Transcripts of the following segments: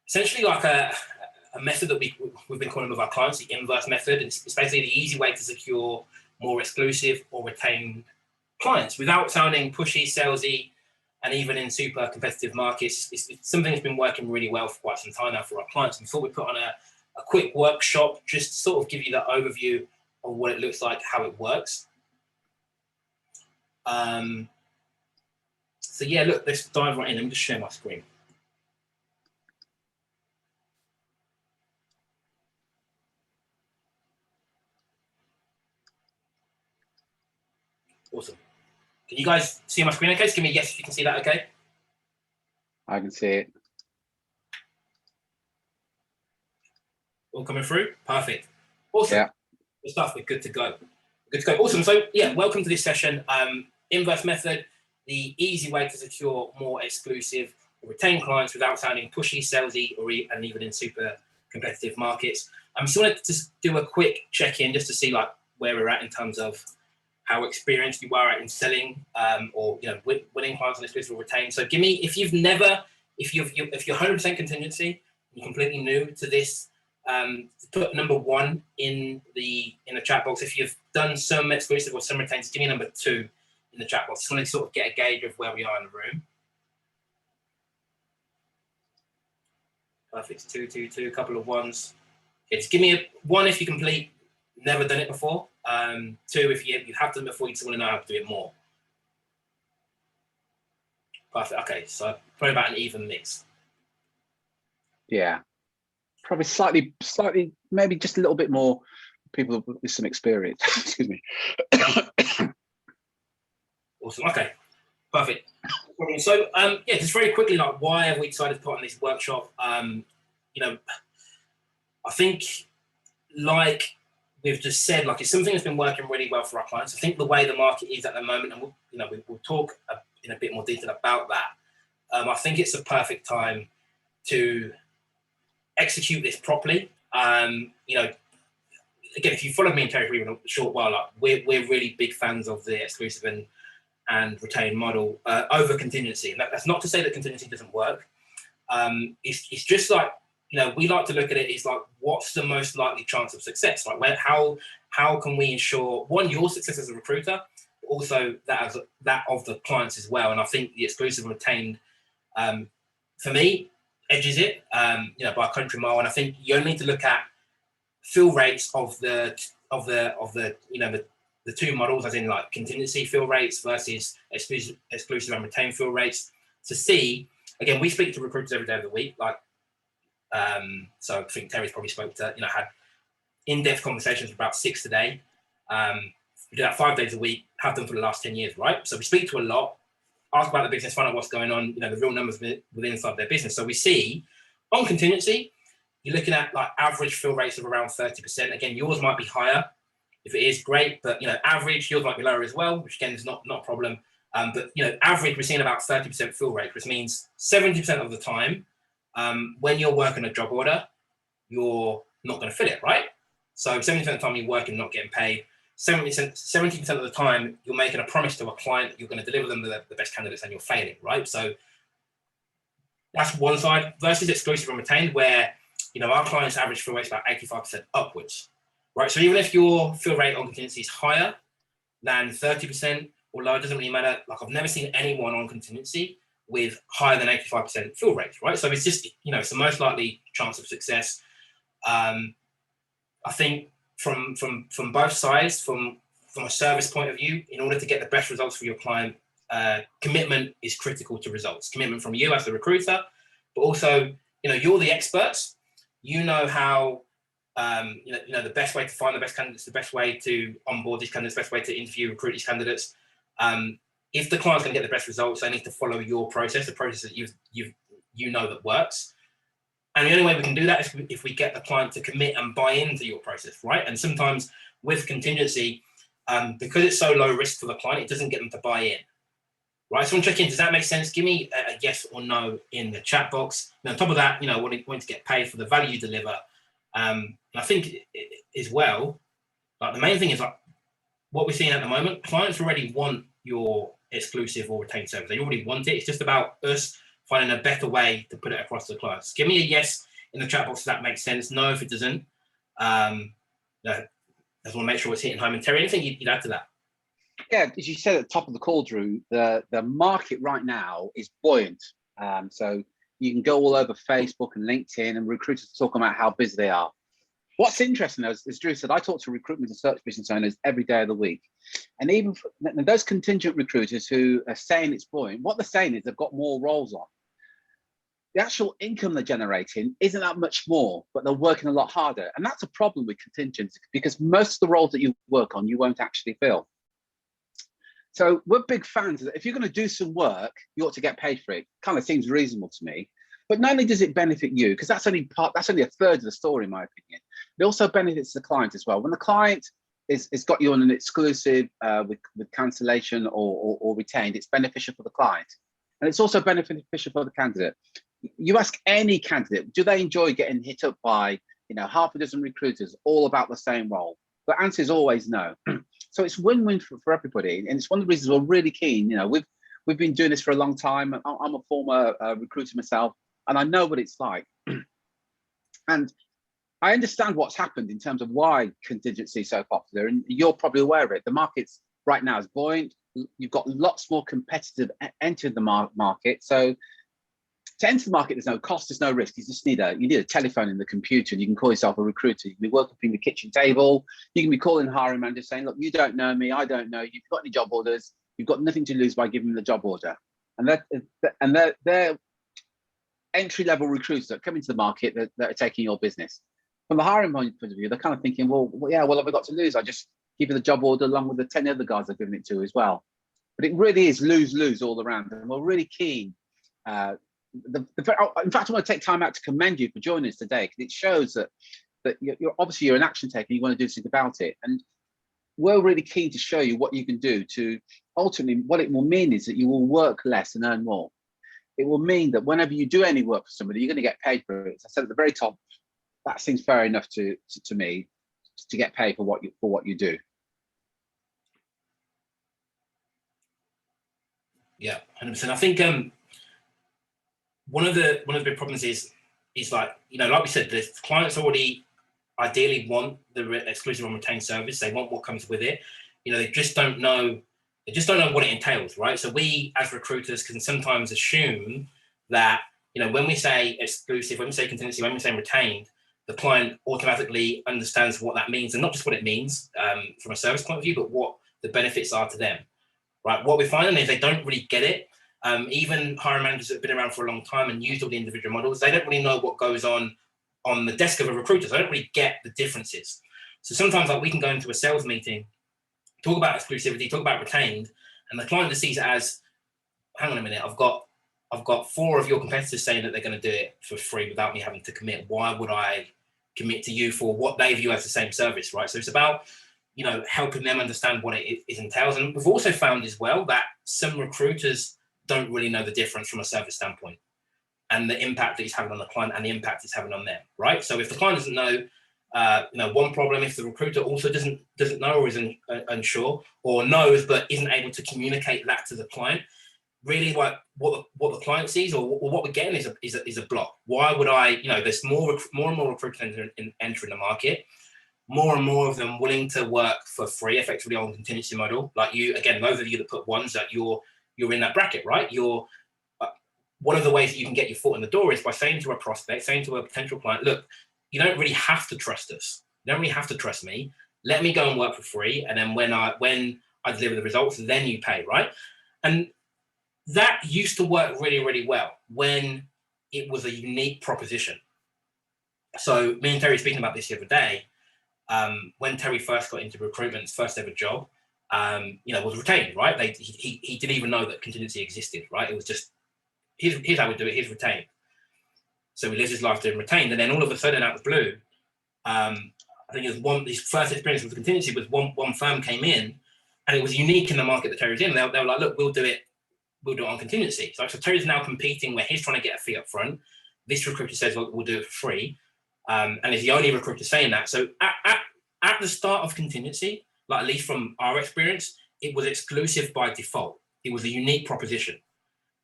essentially like a method that we've been calling with our clients, the inverse method. It's basically the easy way to secure more exclusive or retain clients without sounding pushy, salesy, and even in super competitive markets. It's something that's been working really well for quite some time now for our clients. And we thought we'd put on a quick workshop just to sort of give you the overview of what it looks like, how it works. So yeah, look, let's dive right in. Let me just share my screen. Awesome. Can you guys see my screen okay? Just give me a yes if you can see that okay. I can see it. All coming through? Perfect. Awesome. Yeah. Good stuff. We're good to go. Good to go. Awesome. So yeah, welcome to this session. Inverse method, the easy way to secure more exclusive or retain clients without sounding pushy, salesy, and even in super competitive markets. I just wanted to just do a quick check-in just to see like where we're at in terms of how experienced you are in selling or winning clients on exclusive or retain. So give me, if you're 100% contingency, you're completely new to this, put number 1 in the chat box. If you've done some exclusive or some retains, give me number 2 in the chat box. Just want to sort of get a gauge of where we are in the room. Perfect. 2, 2, 2, a couple of ones. Okay, just give me a 1 if you complete, never done it before. 2 if you have done it before, you just want to know how to do it more. Perfect. Okay, so probably about an even mix. Yeah, probably slightly, maybe just a little bit more people with some experience. Excuse me. Awesome. Okay, perfect. So yeah, just very quickly, like why have we decided to put on this workshop? I think like we've just said, like it's something that's been working really well for our clients. I think the way the market is at the moment, and we'll talk in a bit more detail about that. I think it's a perfect time to execute this properly. Again, if you followed me in Terry for even a short while, like we're really big fans of the exclusive and retain model over contingency. And that's not to say that contingency doesn't work. It's just like, we like to look at it as like, what's the most likely chance of success? Like how can we ensure, one, your success as a recruiter, but also that of the clients as well. And I think the exclusive and retained, for me, edges it, by a country mile. And I think you only need to look at fill rates of the 2 models, as in like contingency fill rates versus exclusive and retained fill rates, to see. Again, we speak to recruiters every day of the week. So I think Terry's probably spoke to, had in-depth conversations with about 6 today. We do that 5 days a week, have them for the last 10 years, right? So we speak to a lot, ask about the business, find out what's going on, the real numbers within inside their business. So we see on contingency, you're looking at like average fill rates of around 30%. Again, yours might be higher. If it is, great, but average, yours might be lower as well, which again is not a problem. But average, we're seeing about 30% fill rate, which means 70% of the time, when you're working a job order, you're not going to fill it, right? So 70% of the time you're working, not getting paid. 70% of the time, you're making a promise to a client that you're going to deliver them the best candidates, and you're failing, right? So that's one side versus exclusive and retained, where our clients' average fill rate is about 85% upwards, right? So even if your fill rate on contingency is higher than 30% or lower, it doesn't really matter. Like I've never seen anyone on contingency with higher than 85% fill rates, right? So it's just, it's the most likely chance of success. I think from both sides, from a service point of view, in order to get the best results for your client, commitment is critical to results. Commitment from you as the recruiter, but also, you're the experts. You know how, the best way to find the best candidates, the best way to onboard these candidates, the best way to interview, recruit these candidates. If the client's going to get the best results, they need to follow your process, the process that that works. And the only way we can do that is if we get the client to commit and buy into your process, right? And sometimes with contingency, because it's so low risk for the client, it doesn't get them to buy in, right? So I'm checking, does that make sense? Give me a yes or no in the chat box. And on top of that, wanting to get paid for the value you deliver. And I think as well, like the main thing is like what we're seeing at the moment, clients already want your exclusive or retained service. They already want it. It's just about us finding a better way to put it across to the clients. Give me a yes in the chat box if that makes sense. No, if it doesn't. No, I just want to make sure it's hitting home. And Terry, anything you'd add to that? Yeah, as you said at the top of the call, Drew, the market right now is buoyant. So you can go all over Facebook and LinkedIn, and recruiters talk about how busy they are. What's interesting, though, as Drew said, I talk to recruitment and search business owners every day of the week. And even for those contingent recruiters who are saying it's buoyant, what they're saying is they've got more roles on. The actual income they're generating isn't that much more, but they're working a lot harder. And that's a problem with contingents, because most of the roles that you work on, you won't actually fill. So we're big fans that if you're going to do some work, you ought to get paid for it. Kind of seems reasonable to me. But not only does it benefit you, because that's only a third of the story, in my opinion. It also benefits the client as well. When the client is got you on an exclusive with cancellation or retained, it's beneficial for the client, and it's also beneficial for the candidate. You ask any candidate, do they enjoy getting hit up by half a dozen recruiters all about the same role? The answer is always no. So it's win-win for everybody, and it's one of the reasons we're really keen. We've been doing this for a long time. I'm a former recruiter myself, and I know what it's like. And I understand what's happened in terms of why contingency is so popular, and you're probably aware of it. The market's right now is buoyant. You've got lots more competitors entering the market. So to enter the market, there's no cost, there's no risk. You just need a telephone and the computer, and you can call yourself a recruiter. You can be working from the kitchen table. You can be calling hiring managers saying, look, you don't know me, I don't know you. You've got any job orders. You've got nothing to lose by giving them the job order. And they're entry-level recruiters that come into the market that are taking your business. From the hiring point of view, they're kind of thinking, well, what have I got to lose? I just give you the job order along with the 10 other guys I've given it to as well. But it really is lose-lose all around. And we're really keen. In fact, I want to take time out to commend you for joining us today, because it shows that you're obviously an action taker. You want to do something about it, and we're really keen to show you what you can do to ultimately. What it will mean is that you will work less and earn more. It will mean that whenever you do any work for somebody, you're going to get paid for it. As I said at the very top, that seems fair enough to me, to get paid for what you do. Yeah, 100%. I think one of the big problems is like like we said, the clients already ideally want the exclusive and retained service. They want what comes with it. They just don't know. They just don't know what it entails, right? So we, as recruiters, can sometimes assume that when we say exclusive, when we say contingency, when we say retained, the client automatically understands what that means, and not just what it means from a service point of view, but what the benefits are to them, right? What we're finding is they don't really get it. Even hiring managers that have been around for a long time and used all the individual models, they don't really know what goes on the desk of a recruiter. So they don't really get the differences. So sometimes we can go into a sales meeting, talk about exclusivity, talk about retained, and the client just sees it as, hang on a minute, I've got 4 of your competitors saying that they're going to do it for free without me having to commit. Why would I commit to you for what they view as the same service, right? So it's about helping them understand what it entails. And we've also found as well that some recruiters don't really know the difference from a service standpoint and the impact that it's having on the client and the impact it's having on them, right? So if the client doesn't know, one problem, if the recruiter also doesn't know or is unsure, or knows but isn't able to communicate that to the client, really what the client sees or what we're getting is a block. Why would I? There's more and more recruiters entering the market. More and more of them willing to work for free, effectively on contingency model. Like you, again, those of you that put ones, that you're in that bracket, right? One of the ways that you can get your foot in the door is by saying to a prospect, saying to a potential client, look, you don't really have to trust us. You don't really have to trust me. Let me go and work for free. And then when I deliver the results, then you pay, right? And that used to work really, really well when it was a unique proposition. So me and Terry were speaking about this the other day. When Terry first got into recruitment, his first ever job, was retained, right? He didn't even know that contingency existed, right? It was just, here's how we do it, here's retained. So he lives his life doing retained, and then all of a sudden, out of the blue, I think it was his first experience with contingency was one firm came in, and it was unique in the market that Terry was in. They were like, look, we'll do it on contingency. So Terry's now competing where he's trying to get a fee up front. This recruiter says, well, we'll do it for free. And is the only recruiter saying that. So at the start of contingency, like at least from our experience, it was exclusive by default. It was a unique proposition.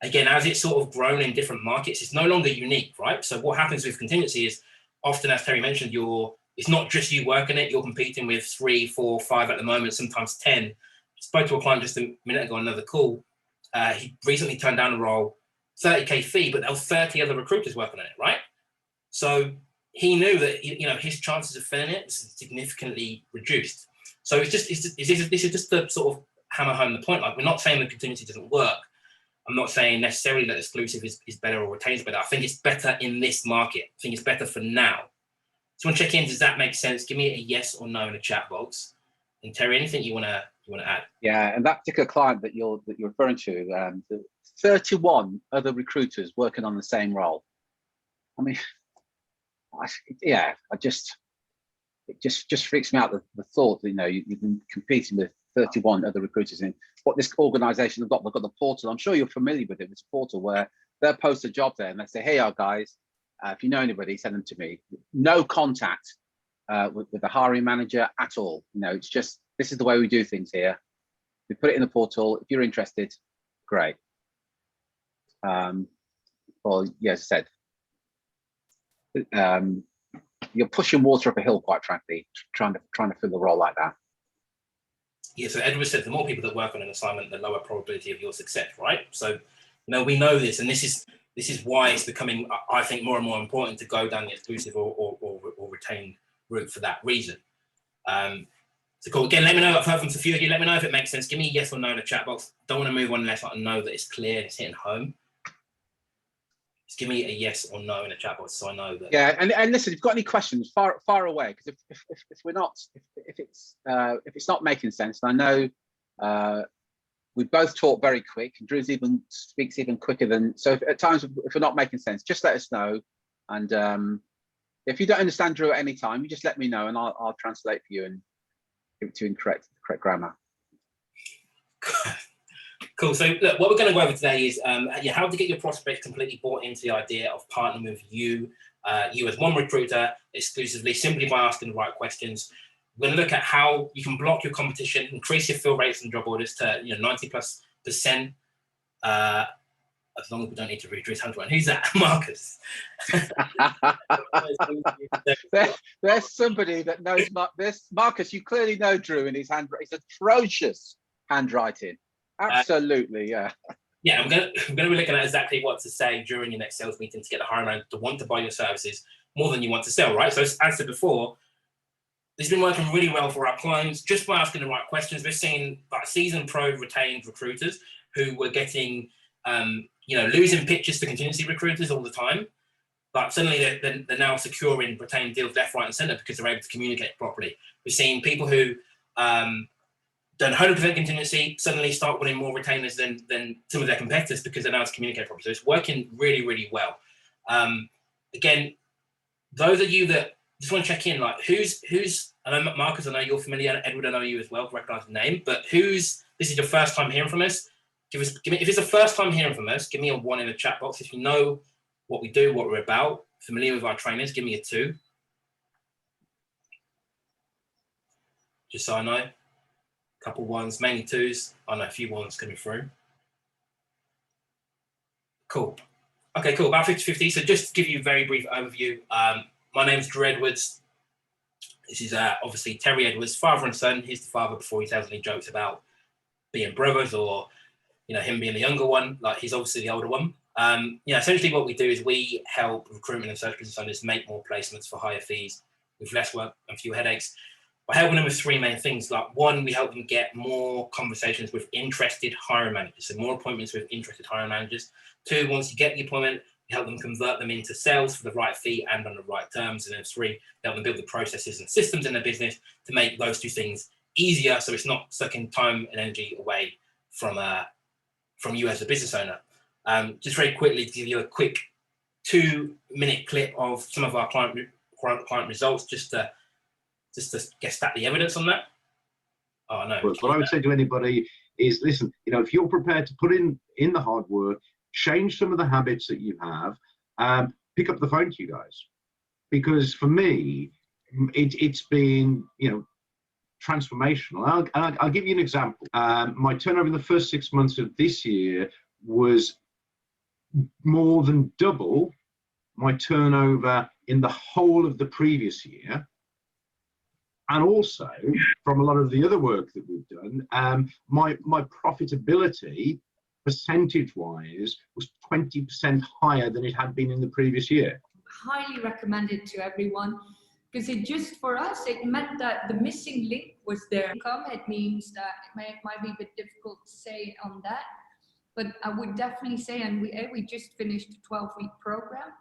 Again, as it's sort of grown in different markets, it's no longer unique, right? So what happens with contingency is often, as Terry mentioned, it's not just you working it, you're competing with 3, 4, 5 at the moment, sometimes 10. I spoke to a client just a minute ago on another call. He recently turned down a role, 30K fee, but there were 30 other recruiters working on it, right? So he knew that his chances of filling it was significantly reduced. So this is just to sort of hammer home the point. Like, we're not saying the contingency doesn't work. I'm not saying necessarily that exclusive is better or retains better. I think it's better in this market. I think it's better for now. So I want to check in. Does that make sense? Give me a yes or no in the chat box. And Terry, anything you want to add? Yeah, and that particular client that you're referring to, 31 other recruiters working on the same role. I mean, it just freaks me out, the thought that you've been competing with 31 other recruiters in what this organization have got. They've got the portal. I'm sure you're familiar with it. It's a portal where they'll post a job there and they say, hey, guys, if you know anybody, send them to me. No contact with the hiring manager at all. It's just, this is the way we do things here. We put it in the portal. If you're interested, great. Well, yes, I said, you're pushing water up a hill, quite frankly, trying to fill the role like that. Yeah, so Edward said the more people that work on an assignment, the lower probability of your success, right? So, we know this, and this is why it's becoming, I think, more and more important to go down the exclusive or retained route for that reason. So cool. Again, let me know. I've heard from a few of you. Let me know if it makes sense. Give me a yes or no in the chat box. Don't want to move on unless I know that it's clear and it's hitting home. Just give me a yes or no in the chat box so I know that. Yeah, and listen, if you've got any questions, far away, because if we're not, if it's not making sense, and I know we both talk very quick, and Drew speaks even quicker than, so at times if we're not making sense, just let us know. And if you don't understand Drew at any time, you just let me know and I'll translate for you and give it to you in correct grammar. Cool. So look, what we're going to go over today is how to get your prospects completely bought into the idea of partnering with you as one recruiter exclusively, simply by asking the right questions. We're going to look at how you can block your competition, increase your fill rates and job orders to 90+%. As long as we don't need to read 100. Who's that? Marcus. there's somebody that knows this. Marcus, you clearly know Drew and his handwriting. It's atrocious handwriting. Absolutely, yeah. Yeah, I'm going to be looking at exactly what to say during your next sales meeting to get the hiring manager to want to buy your services more than you want to sell, right? So as I said before, this has been working really well for our clients just by asking the right questions. We're seeing seasoned pro retained recruiters who were getting, losing pitches to contingency recruiters all the time. But suddenly they're now securing retained deals left, right, and center because they're able to communicate properly. We're seeing people who done 100% contingency suddenly start winning more retainers than some of their competitors because they're now able to communicate properly. So it's working really, really well. Again, those of you that just want to check in, like who's I know Marcus, I know you're familiar, Edward, I know you as well, recognize the name, but this is your first time hearing from us? Give me if it's the first time hearing from us, give me a 1 in the chat box. If you know what we do, what we're about, familiar with our trainers, give me a 2. Just so I know. Couple 1s, mainly 2s. I know a few 1s coming through. Cool. Okay, cool. About 50-50. So just to give you a very brief overview, my name's Drew Edwards. This is obviously Terry Edwards, father and son. He's the father before he tells any jokes about being brothers or him being the younger one. Like, he's obviously the older one. Essentially what we do is we help recruitment and search business owners make more placements for higher fees with less work and fewer headaches. By helping them with 3 main things. Like, 1, we help them get more conversations with interested hiring managers, so more appointments with interested hiring managers. 2, once you get the appointment, we help them convert them into sales for the right fee and on the right terms. And then 3, help them build the processes and systems in their business to make those 2 things easier, so it's not sucking time and energy away from you as a business owner. Just very quickly to give you a quick 2-minute clip of some of our client results, just to stack the evidence on that. Oh no. What I would say to anybody is, listen, if you're prepared to put in the hard work, change some of the habits that you have, pick up the phone to you guys. Because for me, it's been, transformational. I'll give you an example. My turnover in the first 6 months of this year was more than double my turnover in the whole of the previous year. And also, from a lot of the other work that we've done, my profitability, percentage-wise, was 20% higher than it had been in the previous year. Highly recommended to everyone, because it just, for us, it meant that the missing link was their income. It means that it might be a bit difficult to say on that, but I would definitely say, and we just finished a 12-week program.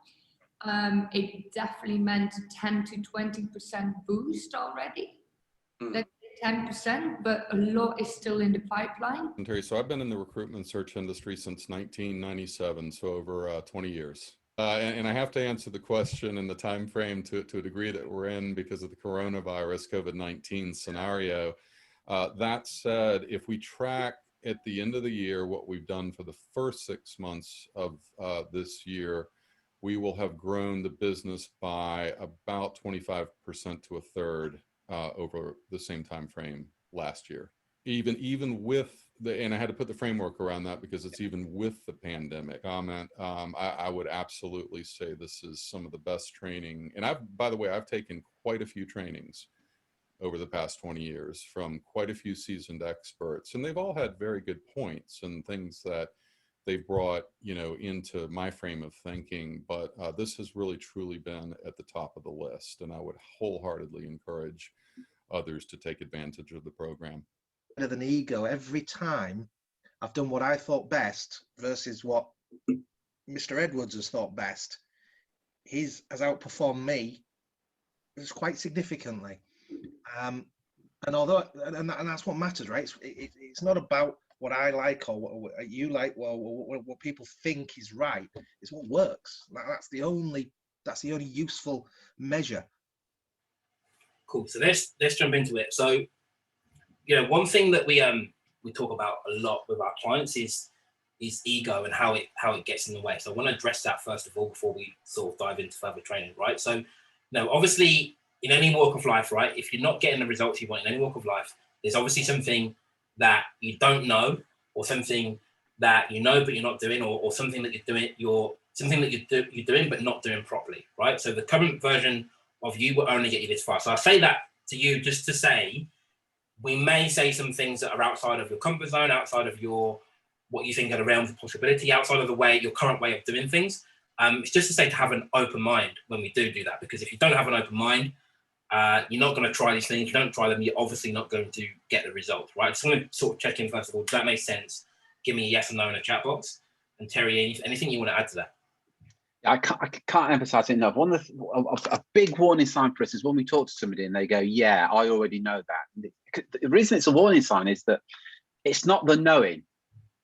It definitely meant 10 to 20% boost already. That's 10%, but a lot is still in the pipeline. And Terry, so I've been in the recruitment search industry since 1997, so over 20 years. And I have to answer the question in the time frame to a degree that we're in because of the coronavirus COVID-19 scenario. That said, if we track at the end of the year what we've done for the first 6 months of this year, we will have grown the business by about 25% to a third over the same time frame last year. Even with and I had to put the framework around that because it's even with the pandemic comment. I would absolutely say this is some of the best training. And by the way, I've taken quite a few trainings over the past 20 years from quite a few seasoned experts, and they've all had very good points and things that they've brought, into my frame of thinking. But this has really truly been at the top of the list, and I would wholeheartedly encourage others to take advantage of the program. Than ego. Every time I've done what I thought best versus what Mr. Edwards has thought best, has outperformed me quite significantly. And that's what matters, right? It's not about what I like or what you like, what people think is right. It's what works. That's the only useful measure. Cool. So let's jump into it. So, one thing that we talk about a lot with our clients is ego and how it gets in the way. So I want to address that first of all before we sort of dive into further training, right? So, obviously in any walk of life, right, if you're not getting the results you want in any walk of life, there's obviously something that you don't know, or something that you know but you're not doing, or something that you're doing but not doing properly, right? So the current version of you will only get you this far. So I say that to you just to say, we may say some things that are outside of your comfort zone, outside of what you think are the realms of possibility, outside of your current way of doing things. It's just to say to have an open mind when we do that, because if you don't have an open mind, you're not going to try these things. If you don't try them, you're obviously not going to get the results, right? So I'm going to sort of check in first of all. Does that make sense? Give me a yes or no in the chat box. And Terry, anything you want to add to that? I can't emphasize it enough. A big warning sign for us is when we talk to somebody and they go, yeah, I already know that. The reason it's a warning sign is that it's not the knowing.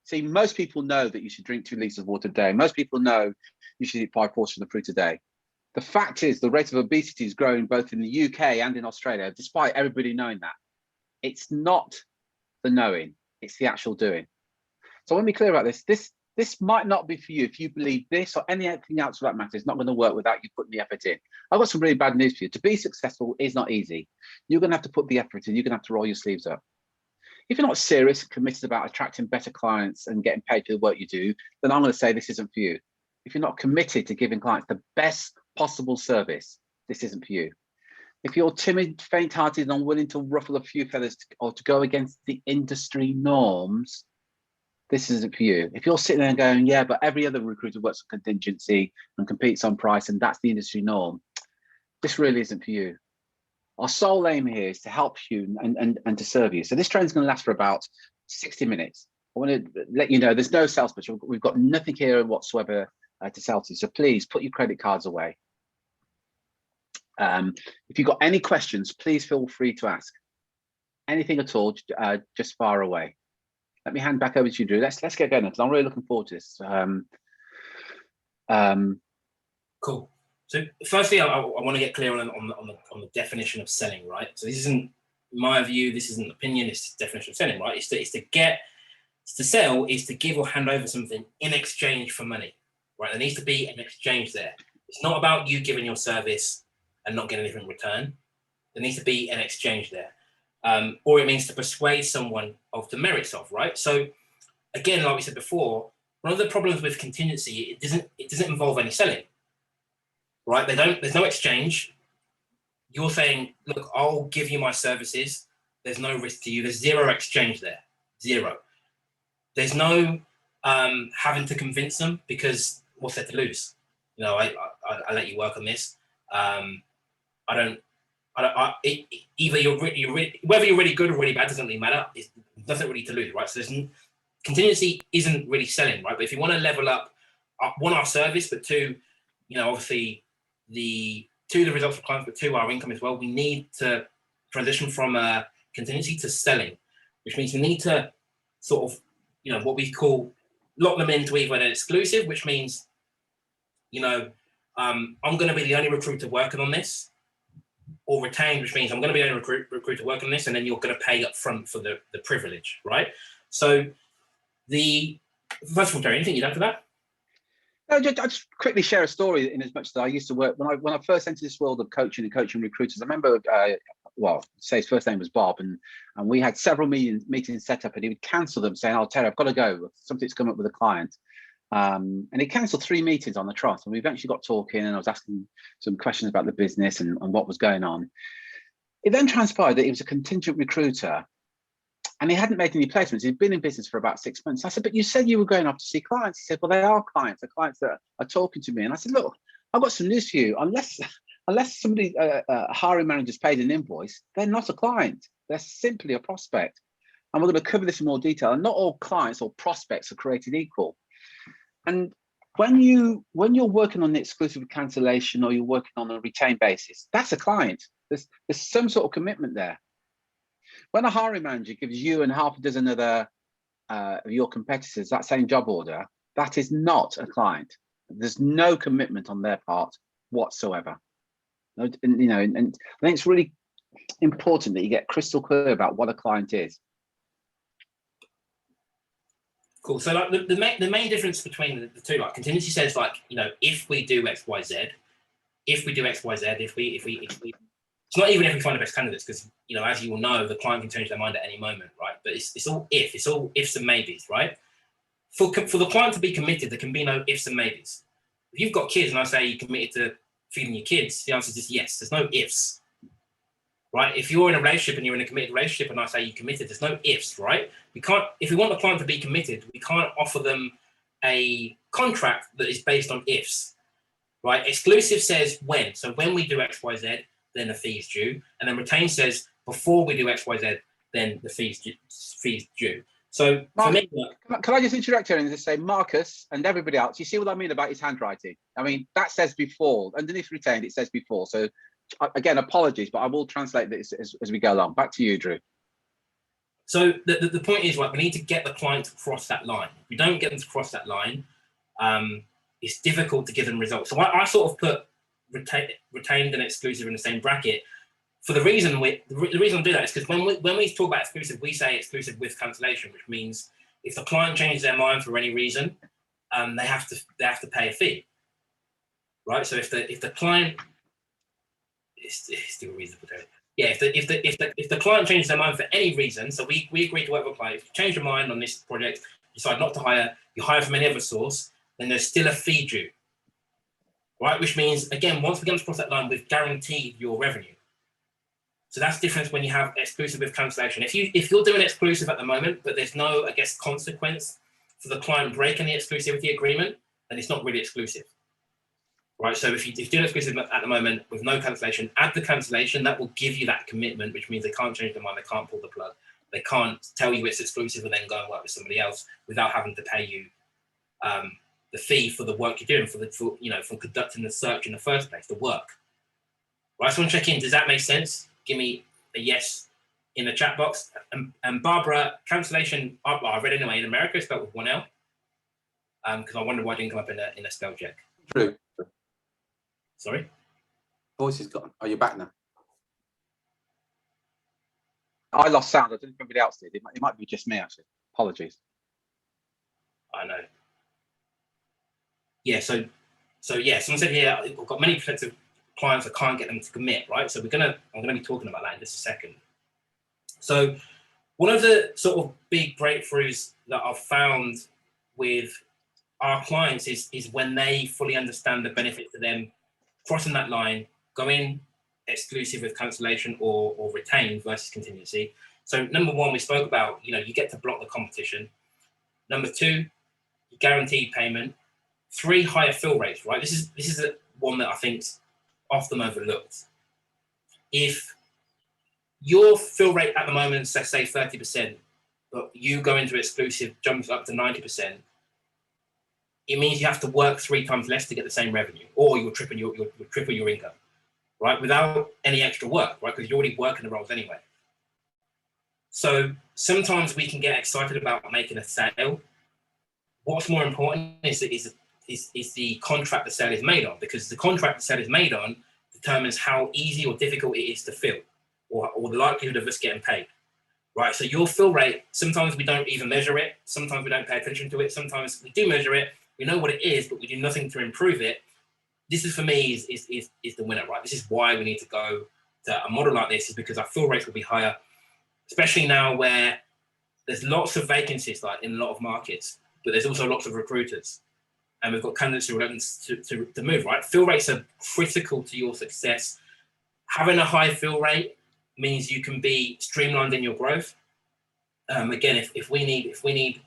See, most people know that you should drink 2 liters of water a day. Most people know you should eat 5 portions of fruit a day. The fact is the rate of obesity is growing both in the UK and in Australia, despite everybody knowing that. It's not the knowing, it's the actual doing. So I want to be clear about this might not be for you if you believe this or anything else for that matter is not going to work without you putting the effort in. I've got some really bad news for you. To be successful is not easy. You're going to have to put the effort in. You're going to have to roll your sleeves up. If you're not serious and committed about attracting better clients and getting paid for the work you do, then I'm going to say this isn't for you. If you're not committed to giving clients the best possible service, this isn't for you. If you're timid, faint-hearted, and unwilling to ruffle a few feathers or to go against the industry norms, this isn't for you. If you're sitting there and going, yeah, but every other recruiter works on contingency and competes on price, and that's the industry norm, this really isn't for you. Our sole aim here is to help you and to serve you. So this training's going to last for about 60 minutes. I want to let you know there's no sales pitch. We've got nothing here whatsoever to sell to. So please put your credit cards away. If you've got any questions, please feel free to ask. Anything at all, just fire away. Let me hand back over to you, Drew. Let's get going, because I'm really looking forward to this. Cool. So firstly, I want to get clear on the definition of selling, right? So this isn't my view, this isn't opinion, it's the definition of selling, right? To sell is to give or hand over something in exchange for money, right? There needs to be an exchange there. It's not about you giving your service and not getting anything in return. There needs to be an exchange there. Or it means to persuade someone of the merits of, right? So again, like we said before, one of the problems with contingency, it doesn't involve any selling, right? There's no exchange. You're saying, look, I'll give you my services. There's no risk to you. There's zero exchange there, zero. There's no having to convince them, because what's there to lose? You know, I let you work on this. Either whether you're really good or really bad doesn't really matter. It doesn't really to lose, right? So contingency isn't really selling, right? But if you want to level up, one, our service, but two, you know, obviously the results for clients, but two, our income as well. We need to transition from contingency to selling, which means we need to sort of, you know, what we call lock them into either an exclusive, which means, you know, I'm going to be the only recruiter working on this, or retained, which means I'm going to be the only recruiter working on this, and then you're going to pay up front for the privilege, right? So first of all, Terry, anything you'd add to that? No, I'll just quickly share a story, in as much as I used to work when I first entered this world of coaching and coaching recruiters. I remember, say his first name was Bob, and we had several meetings set up, and he would cancel them, saying, "Oh, Terry, I've got to go. Something's come up with a client." And he cancelled 3 meetings on the trot, and we eventually got talking, and I was asking some questions about the business and what was going on. It then transpired that he was a contingent recruiter, and he hadn't made any placements. He'd been in business for about 6 months. I said, "But you said you were going off to see clients." He said, "Well, they are clients. They're clients that are talking to me." And I said, "Look, I've got some news for you. Unless somebody, a hiring manager's paid an invoice, they're not a client. They're simply a prospect." And we're going to cover this in more detail. And not all clients or prospects are created equal. And when you're working on the exclusive cancellation, or you're working on a retained basis, that's a client. There's some sort of commitment there. When a hiring manager gives you and half a dozen other of your competitors that same job order, that is not a client. There's no commitment on their part whatsoever. And I think it's really important that you get crystal clear about what a client is. Cool. So like the main difference between the two, like contingency says, like, you know, if we do X, Y, Z, if we it's not even if we find the best candidates, because, you know, as you will know, the client can change their mind at any moment, right? But it's all ifs and maybes, right? For the client to be committed, there can be no ifs and maybes. If you've got kids and I say you're committed to feeding your kids, the answer is just yes. There's no ifs, right? If you're in a relationship and you're in a committed relationship and I say you're committed, there's no ifs, right? We can't, if we want the client to be committed, we can't offer them a contract that is based on ifs, right? Exclusive says when. So when we do X, Y, Z, then the fee is due. And then retain says before we do X, Y, Z, then the fees due. So for me, can I just interject here and just say, Marcus and everybody else, you see what I mean about his handwriting? I mean, that says before. Underneath retained, it says before. So again, apologies, but I will translate this as we go along. Back to you, Drew. So the point is, right, we need to get the client to cross that line. If we don't get them to cross that line, it's difficult to give them results. So I sort of put retained and exclusive in the same bracket. For the reason I do that is because when we talk about exclusive, we say exclusive with cancellation, which means if the client changes their mind for any reason, they have to pay a fee, right? So if the client is still reasonable, yeah. If the client changes their mind for any reason, so we agree to work with a client. If you change your mind on this project, decide not to hire, you hire from any other source, then there's still a fee due, right? Which means, again, once we get across that line, we've guaranteed your revenue. So that's the difference when you have exclusive with cancellation. If you're doing exclusive at the moment, but there's no, I guess, consequence for the client breaking the exclusivity agreement, then it's not really exclusive, right? So if you do exclusive at the moment with no cancellation, add the cancellation, that will give you that commitment, which means they can't change their mind, they can't pull the plug, they can't tell you it's exclusive and then go and work with somebody else without having to pay you the fee for the work you're doing, for conducting the search in the first place, the work. Right, so I want to check in. Does that make sense? Give me a yes in the chat box. And Barbara, cancellation, I read anyway, in America it's spelled with 1 L. Because I wonder why it didn't come up in a spell check. True. Sorry? Voice is gone. Are you back now? I lost sound. I don't know if anybody else did. It might be just me, actually. Apologies. I know. Yeah, so yeah, someone said here, I've got many prospective clients, I can't get them to commit, right? So I'm gonna be talking about that in just a second. So one of the sort of big breakthroughs that I've found with our clients is when they fully understand the benefit to them crossing that line, going exclusive with cancellation or retained versus contingency. So number one, we spoke about, you get to block the competition. Number two, guaranteed payment. 3, higher fill rates, right? This is one that I think's often overlooked. If your fill rate at the moment is, say 30%, but you go into exclusive, jumps up to 90%, it means you have to work 3 times less to get the same revenue, or you'll triple your income, right? Without any extra work, right? Because you're already working the roles anyway. So sometimes we can get excited about making a sale. What's more important is the contract the sale is made on, because the contract the sale is made on determines how easy or difficult it is to fill, or the likelihood of us getting paid, right? So your fill rate, sometimes we don't even measure it. Sometimes we don't pay attention to it. Sometimes we do measure it. We know what it is, but we do nothing to improve it. This is, for me, is the winner, right? This is why we need to go to a model like this, is because our fill rates will be higher, especially now where there's lots of vacancies, like in a lot of markets, but there's also lots of recruiters. And we've got candidates who are open to move, right? Fill rates are critical to your success. Having a high fill rate means you can be streamlined in your growth. Again, if we need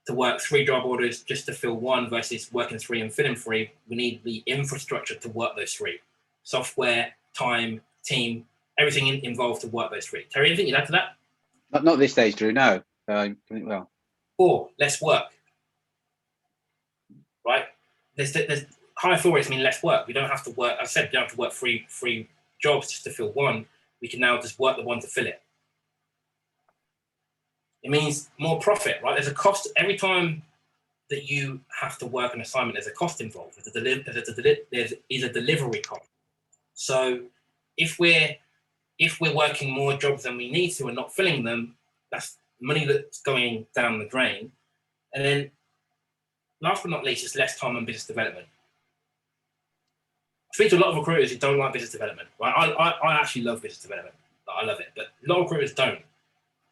to work 3 job orders just to fill 1 versus working 3 and filling 3, we need the infrastructure to work those 3. Software, time, team, everything involved to work those 3. Terry, anything you'd add to that? Not at this stage, Drew, no. Well. 4, less work. Right? There's higher fill rates mean less work. We don't have to work, I said, we don't have to work 3 jobs just to fill 1. We can now just work the 1 to fill it. It means more profit, right? There's a cost every time that you have to work an assignment. There's a cost involved. There is a delivery cost. So if we're working more jobs than we need to and not filling them, that's money that's going down the drain. And then, last but not least, it's less time on business development. I speak to a lot of recruiters who don't like business development. Right? I actually love business development. I love it, but a lot of recruiters don't.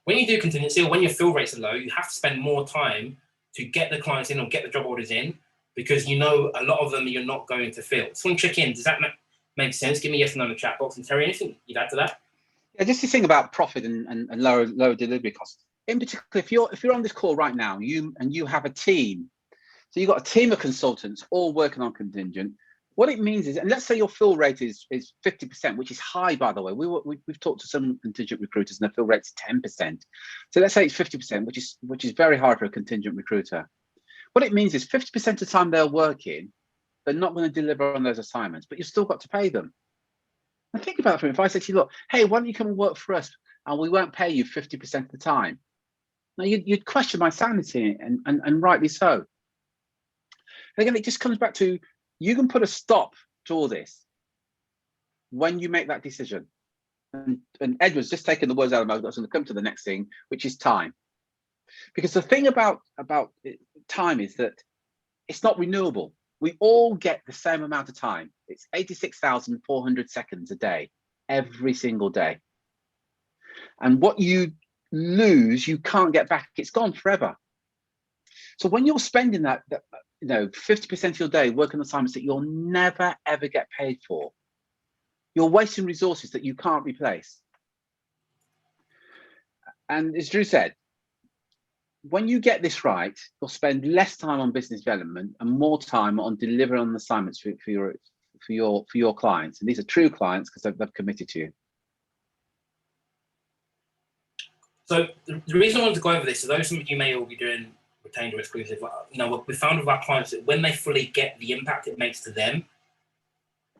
When you do contingency, or when your fill rates are low, you have to spend more time to get the clients in or get the job orders in, because a lot of them you're not going to fill. So I want to check in. Does that make sense? Give me yes or no in the chat box. And Terry, anything you'd add to that? Yeah, just to think about profit and lower delivery costs. In particular, if you're on this call right now, you have a team. So you've got a team of consultants all working on contingent. What it means is, and let's say your fill rate is 50%, which is high, by the way. We've talked to some contingent recruiters and their fill rate's 10%. So let's say it's 50%, which is very hard for a contingent recruiter. What it means is 50% of the time they're working, they're not going to deliver on those assignments, but you've still got to pay them. And think about it. If I say to you, look, hey, why don't you come and work for us and we won't pay you 50% of the time? Now you'd question my sanity, and rightly so. And again, it just comes back to, you can put a stop to all this when you make that decision. And Edward's just taken the words out of my mouth. I was going to come to the next thing, which is time. Because the thing about time is that it's not renewable. We all get the same amount of time. It's 86,400 seconds a day, every single day. And what you lose, you can't get back. It's gone forever. So when you're spending that 50% of your day working on assignments that you'll never ever get paid for, you're wasting resources that you can't replace. And as Drew said, when you get this right, you'll spend less time on business development and more time on delivering on assignments for your clients. And these are true clients because they've committed to you. So the reason I wanted to go over this is, those of you may all be doing retained or exclusive, what we found with our clients, that when they fully get the impact it makes to them,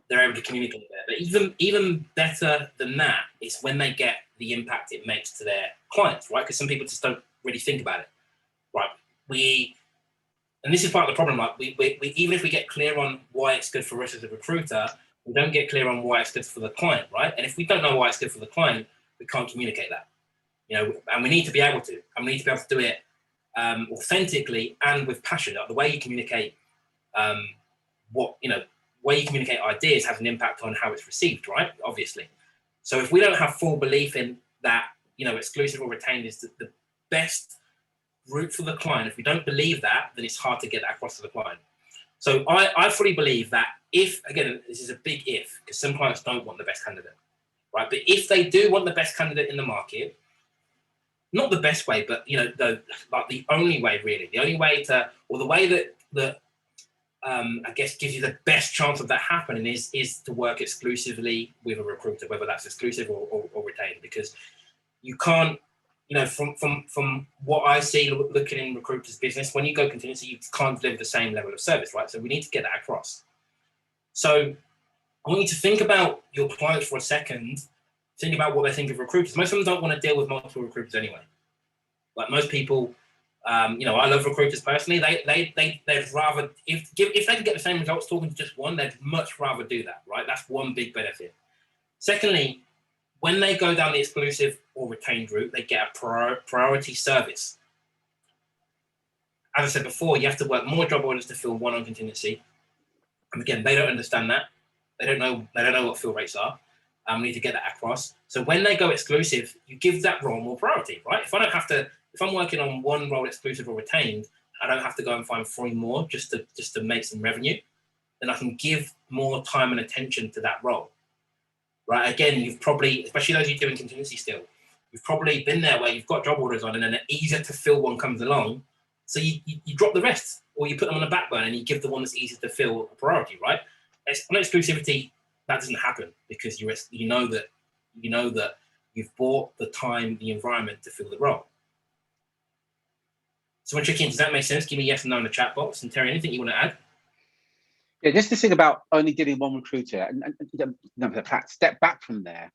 they're able to communicate there. But even better than that is when they get the impact it makes to their clients, right? Because some people just don't really think about it, right? And this is part of the problem, like we even if we get clear on why it's good for us as a recruiter, we don't get clear on why it's good for the client, right? And if we don't know why it's good for the client, we can't communicate that, and we need to be able to, do it authentically and with passion. Like the way you communicate, way you communicate ideas has an impact on how it's received, right? Obviously. So if we don't have full belief in that, exclusive or retained is the best route for the client, if we don't believe that, then it's hard to get that across to the client. So I fully believe that if, again, this is a big if, because some clients don't want the best candidate, right? But if they do want the best candidate in the market, not the best way, but like the only way really, the only way to, or the way that I guess gives you the best chance of that happening is to work exclusively with a recruiter, whether that's exclusive or retained, because you can't, from what I see looking in recruiters' business, when you go contingency, you can't deliver the same level of service, right? So we need to get that across. So I want you to think about your clients for a second. Think about what they think of recruiters. Most of them don't want to deal with multiple recruiters anyway. Like most people, I love recruiters personally. They'd rather, if they can get the same results talking to just one, they'd much rather do that, right? That's one big benefit. Secondly, when they go down the exclusive or retained route, they get a priority service. As I said before, you have to work more job orders to fill one on contingency. And again, they don't understand that. They don't know what fill rates are. We need to get that across. So when they go exclusive, you give that role more priority, right? If I'm working on one role exclusive or retained, I don't have to go and find 3 more just to make some revenue. Then I can give more time and attention to that role. Right, again, you've probably, especially those who are doing contingency still, you've probably been there where you've got job orders on and then an easier to fill one comes along. So you drop the rest, or you put them on the back burner and you give the one that's easier to fill a priority, right? On exclusivity, that doesn't happen because you know that you've bought the time, the environment to fill the role. So when checking, does that make sense? Give me yes and no in the chat box. And Terry, anything you want to add? Yeah, just this thing about only dealing one recruiter, and in fact, step back from there.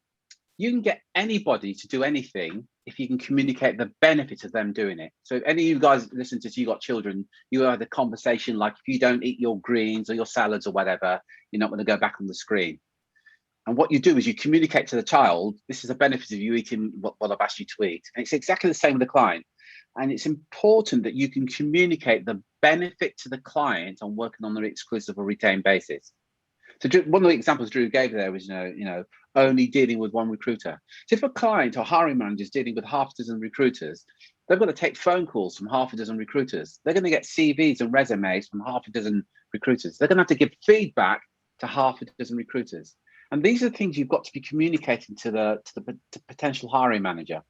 You can get anybody to do anything if you can communicate the benefits of them doing it. So if any of you guys listen to this, you got children, you had a conversation like, if you don't eat your greens or your salads or whatever, you're not going to go back on the screen. And what you do is you communicate to the child, this is a benefit of you eating what I've asked you to eat. And it's exactly the same with the client. And it's important that you can communicate the benefit to the client on working on an exclusive or retained basis. So one of the examples Drew gave there was, only dealing with one recruiter. So if a client or hiring manager is dealing with half a dozen recruiters, they're going to take phone calls from half a dozen recruiters. They're going to get CVs and resumes from half a dozen recruiters. They're going to have to give feedback to half a dozen recruiters. And these are the things you've got to be communicating to the potential hiring manager.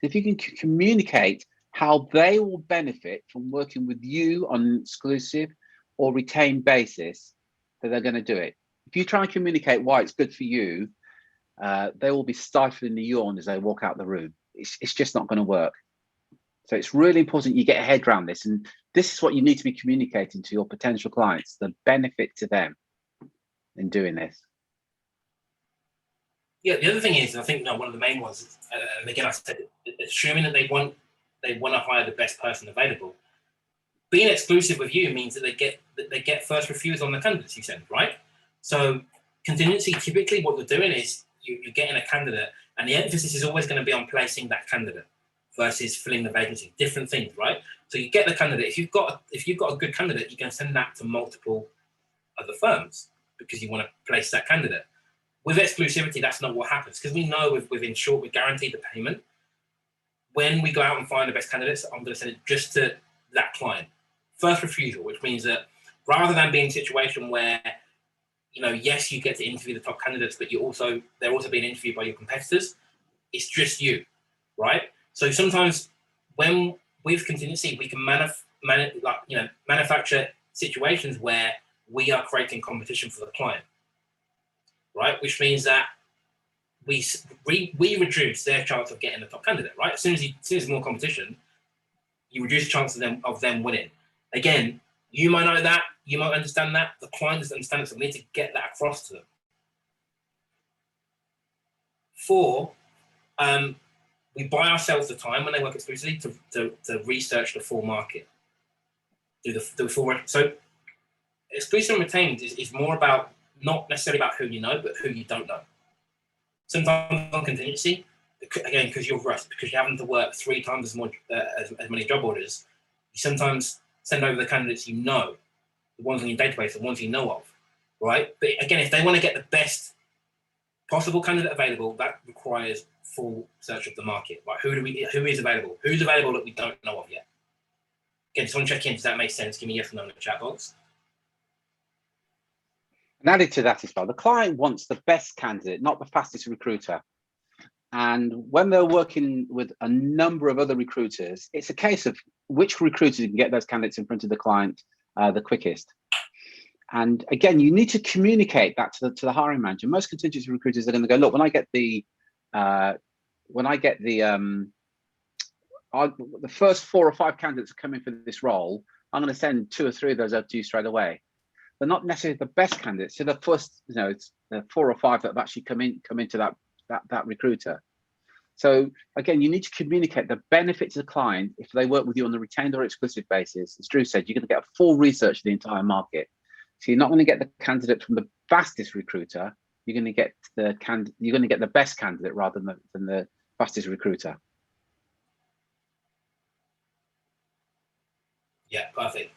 If you can communicate how they will benefit from working with you on an exclusive or retained basis, that they're going to do it. If you try and communicate why it's good for you, they will be stifling the yawn as they walk out the room. It's just not going to work. So it's really important you get a head around this. And this is what you need to be communicating to your potential clients, the benefit to them in doing this. Yeah, the other thing is, I think one of the main ones is, and again, I said, assuming that they want to hire the best person available. Being exclusive with you means that they get first refusal on the candidates you send, right? So contingency, typically what you're doing is you're getting a candidate, and the emphasis is always going to be on placing that candidate versus filling the vacancy. Different things, right? So you get the candidate. If you've got a good candidate, you can send that to multiple other firms because you want to place that candidate. With exclusivity, that's not what happens, because we know with Inshort, we guarantee the payment. When we go out and find the best candidates, I'm going to send it just to that client. First refusal, which means that rather than being in a situation where, yes, you get to interview the top candidates, but they're also being interviewed by your competitors, it's just you, right? So sometimes when with contingency, we can manufacture situations where we are creating competition for the client, right? Which means that we reduce their chance of getting the top candidate, right? As soon as there's more competition, you reduce the chance of them winning. Again, you might know that, you might understand that, the client doesn't understand it, so we need to get that across to them. 4, we buy ourselves the time when they work exclusively to research the full market. Do the full, so exclusive and retained is more about, not necessarily about who you know, but who you don't know. Sometimes on contingency, again, because you're rushed, because you're having to work 3 times as many job orders, you sometimes send over the candidates you know, the ones on your database, the ones you know of, right? But again, if they want to get the best possible candidate available, that requires full search of the market, right? Who is available? Who's available that we don't know of yet? Again, just want to check in. Does that make sense? Give me a yes or no in the chat box. And added to that as well, the client wants the best candidate, not the fastest recruiter. And when they're working with a number of other recruiters, it's a case of which recruiter can get those candidates in front of the client the quickest. And again, you need to communicate that to the hiring manager. Most contingency recruiters are going to go, look, when I get the first 4 or 5 candidates are coming for this role, I'm going to send 2 or 3 of those out to you straight away. They're not necessarily the best candidates. So the first, it's the 4 or 5 that have actually come into that recruiter. So again, you need to communicate the benefit to the client if they work with you on a retained or exclusive basis. As Drew said, you're going to get a full research of the entire market. So you're not going to get the candidate from the fastest recruiter. You're going to get the best candidate rather than the fastest recruiter. Yeah, perfect.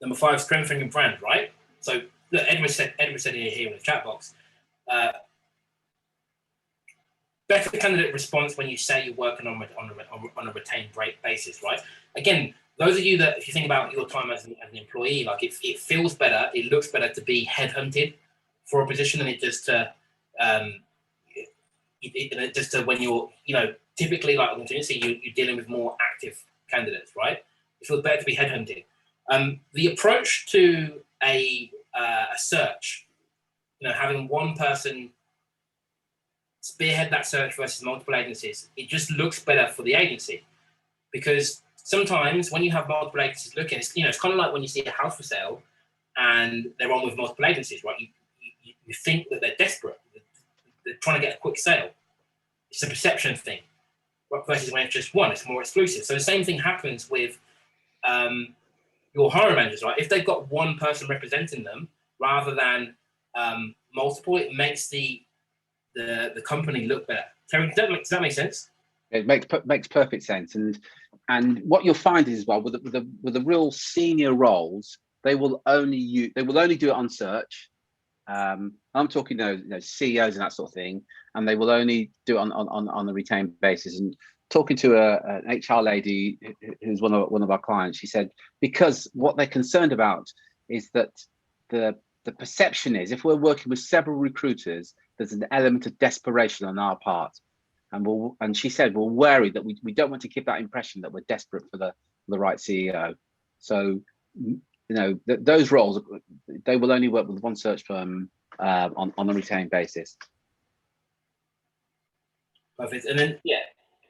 Number 5, strengthening your brand, right? So look, Edward said here in the chat box, better candidate response when you say you're working on a retained basis, right? Again, those of you that, if you think about your time as an employee, like it feels better, it looks better to be headhunted for a position than it does to when you're, typically like on contingency, you're dealing with more active candidates, right? It feels better to be headhunted. The approach to a search, having one person spearhead that search versus multiple agencies, it just looks better for the agency, because sometimes when you have multiple agencies looking, it's kind of like when you see a house for sale and they're on with multiple agencies, right? You think that they're desperate, they're trying to get a quick sale. It's a perception thing, versus when it's just one, it's more exclusive. So the same thing happens with your hiring managers, right? If they've got one person representing them rather than multiple, it makes the company look better. Terry, does that make sense? It makes perfect sense. And what you'll find is, as well, with the real senior roles, they will only do it on search. I'm talking CEOs and that sort of thing, and they will only do it on a retained basis. And talking to an HR lady who's one of our clients, she said, because what they're concerned about is that the perception is, if we're working with several recruiters, there's an element of desperation on our part. And she said, we're wary that we don't want to give that impression that we're desperate for the right CEO. So, those roles, they will only work with one search firm on a retained basis. Perfect. And then,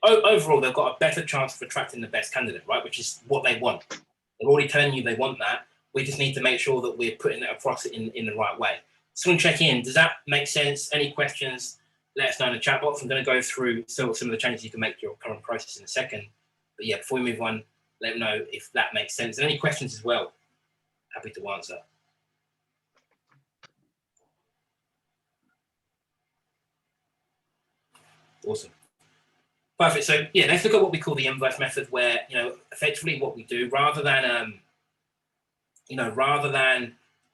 overall, they've got a better chance of attracting the best candidate, right? Which is what they want. They're already telling you they want that. We just need to make sure that we're putting it across in the right way. Just want to check in. Does that make sense? Any questions? Let us know in the chat box. I'm going to go through still some of the changes you can make to your current process in a second. But yeah, before we move on, let me know if that makes sense. And any questions as well, happy to answer. Awesome. Perfect. So yeah, let's look at what we call the inverse method, where effectively what we do, rather than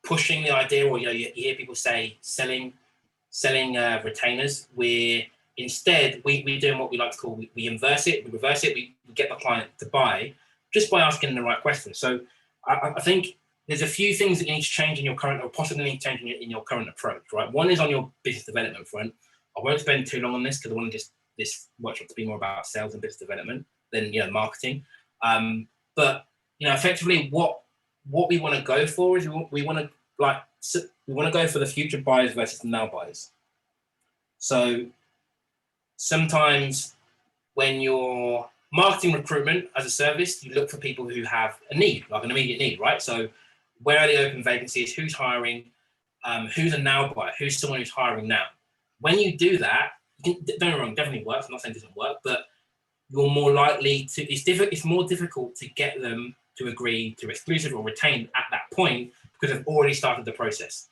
pushing the idea, or you hear people say selling retainers, we doing what we like to call, we inverse it, we reverse it, we get the client to buy just by asking the right questions. So I think there's a few things that you need to change in your current, or possibly need to change in your current approach, right? One is on your business development front. I won't spend too long on this because I want this workshop to be more about sales and business development than marketing. But effectively what we want to go for is we want to go for the future buyers versus the now buyers. So sometimes when you're marketing recruitment as a service, you look for people who have a need, like an immediate need, right? So where are the open vacancies? Who's hiring? Who's a now buyer? Who's someone who's hiring now? When you do that, don't get me wrong, definitely works. I'm not saying it doesn't work, but you're more likely to. It's more difficult to get them to agree to exclusive or retain at that point because they've already started the process.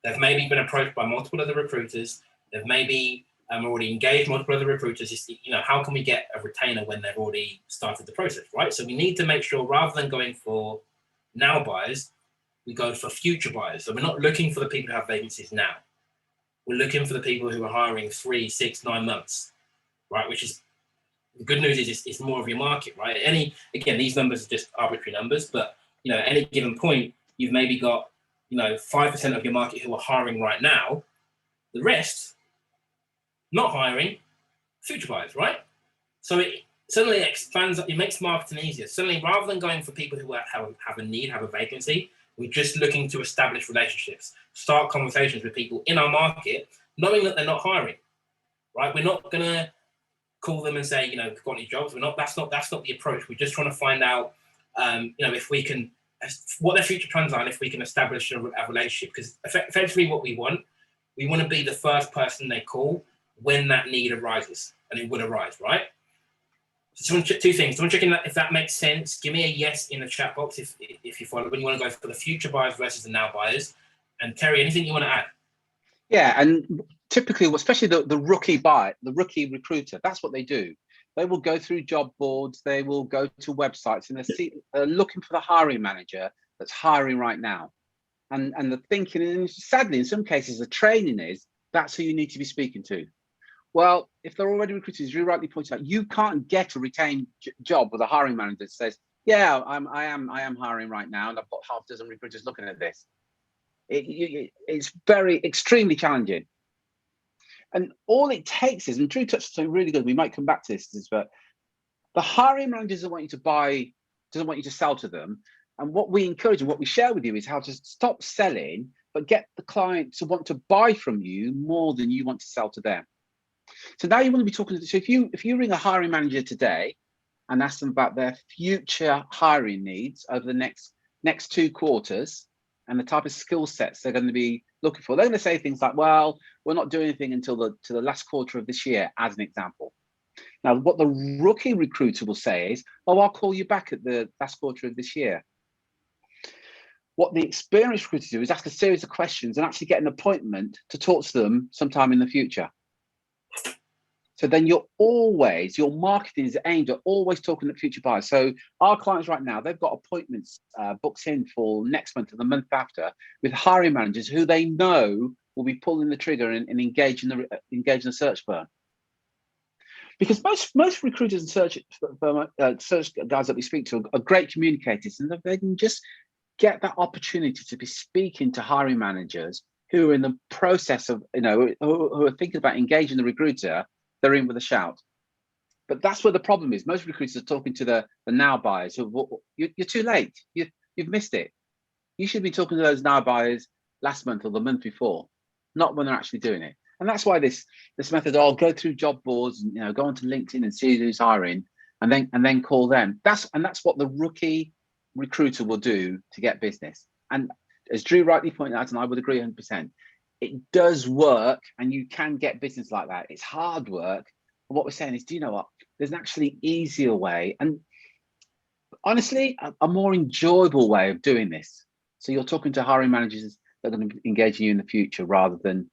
They've maybe been approached by multiple other recruiters. They've maybe already engaged multiple other recruiters. How can we get a retainer when they've already started the process, right? So we need to make sure, rather than going for now buyers, we go for future buyers. So we're not looking for the people who have vacancies now. We're looking for the people who are hiring 3, 6, 9 months, right? Which is The good news is it's more of your market, right? Again, these numbers are just arbitrary numbers, but at any given point, you've maybe got 5% of your market who are hiring right now. The rest not hiring, future buyers, right? So it suddenly expands, it makes marketing easier. Suddenly, rather than going for people who have a need, have a vacancy, we're just looking to establish relationships, start conversations with people in our market, knowing that they're not hiring, right? We're not gonna call them and say, got any jobs? That's not the approach. We're just trying to find out, if we can, what their future plans are, and if we can establish a relationship. Because effectively, what we want to be the first person they call when that need arises, and it will arise, right? So two things. Someone checking that if that makes sense. Give me a yes in the chat box if you follow. When you want to go for the future buyers versus the now buyers. And Terry, anything you want to add? Yeah, and typically, especially the rookie buyer, the rookie recruiter, that's what they do. They will go through job boards, they will go to websites, and they're looking for the hiring manager that's hiring right now. And the thinking, and sadly, in some cases, the training is that's who you need to be speaking to. Well, if they're already recruited, as you rightly pointed out, you can't get a retained job with a hiring manager that says, "Yeah, I am hiring right now, and I've got half a dozen recruiters looking at this." It's extremely challenging. And all it takes is, and Drew touched on something really good, we might come back to this, but the hiring manager doesn't want you to buy, doesn't want you to sell to them. And what we encourage and what we share with you is how to stop selling, but get the client to want to buy from you more than you want to sell to them. So now you want to be talking to, so if you ring a hiring manager today and ask them about their future hiring needs over the next 2 quarters, and the type of skill sets they're going to be looking for, they're going to say things like, well, we're not doing anything until the last quarter of this year, as an example. Now, what the rookie recruiter will say is, oh, I'll call you back at the last quarter of this year. What the experienced recruiter do is ask a series of questions and actually get an appointment to talk to them sometime in the future. So then your marketing is aimed at always talking to future buyers. So our clients right now, they've got appointments booked in for next month and the month after with hiring managers who they know will be pulling the trigger and engage in the search firm. Because most recruiters and search guys that we speak to are great communicators, and they can just get that opportunity to be speaking to hiring managers who are in the process of, who are thinking about engaging the recruiter. They're in with a shout. But that's where the problem is. Most recruiters are talking to the now buyers who, you're too late. You've missed it. You should be talking to those now buyers last month or the month before, not when they're actually doing it. And that's why this method, I'll go through job boards and go onto LinkedIn and see who's hiring and then call them. That's what the rookie recruiter will do to get business. And as Drew rightly pointed out, and I would agree 100%, it does work, and you can get business like that. It's hard work. But what we're saying is, do you know what? There's an actually easier way, and honestly, a more enjoyable way of doing this. So you're talking to hiring managers that are going to be engaging you in the future, rather than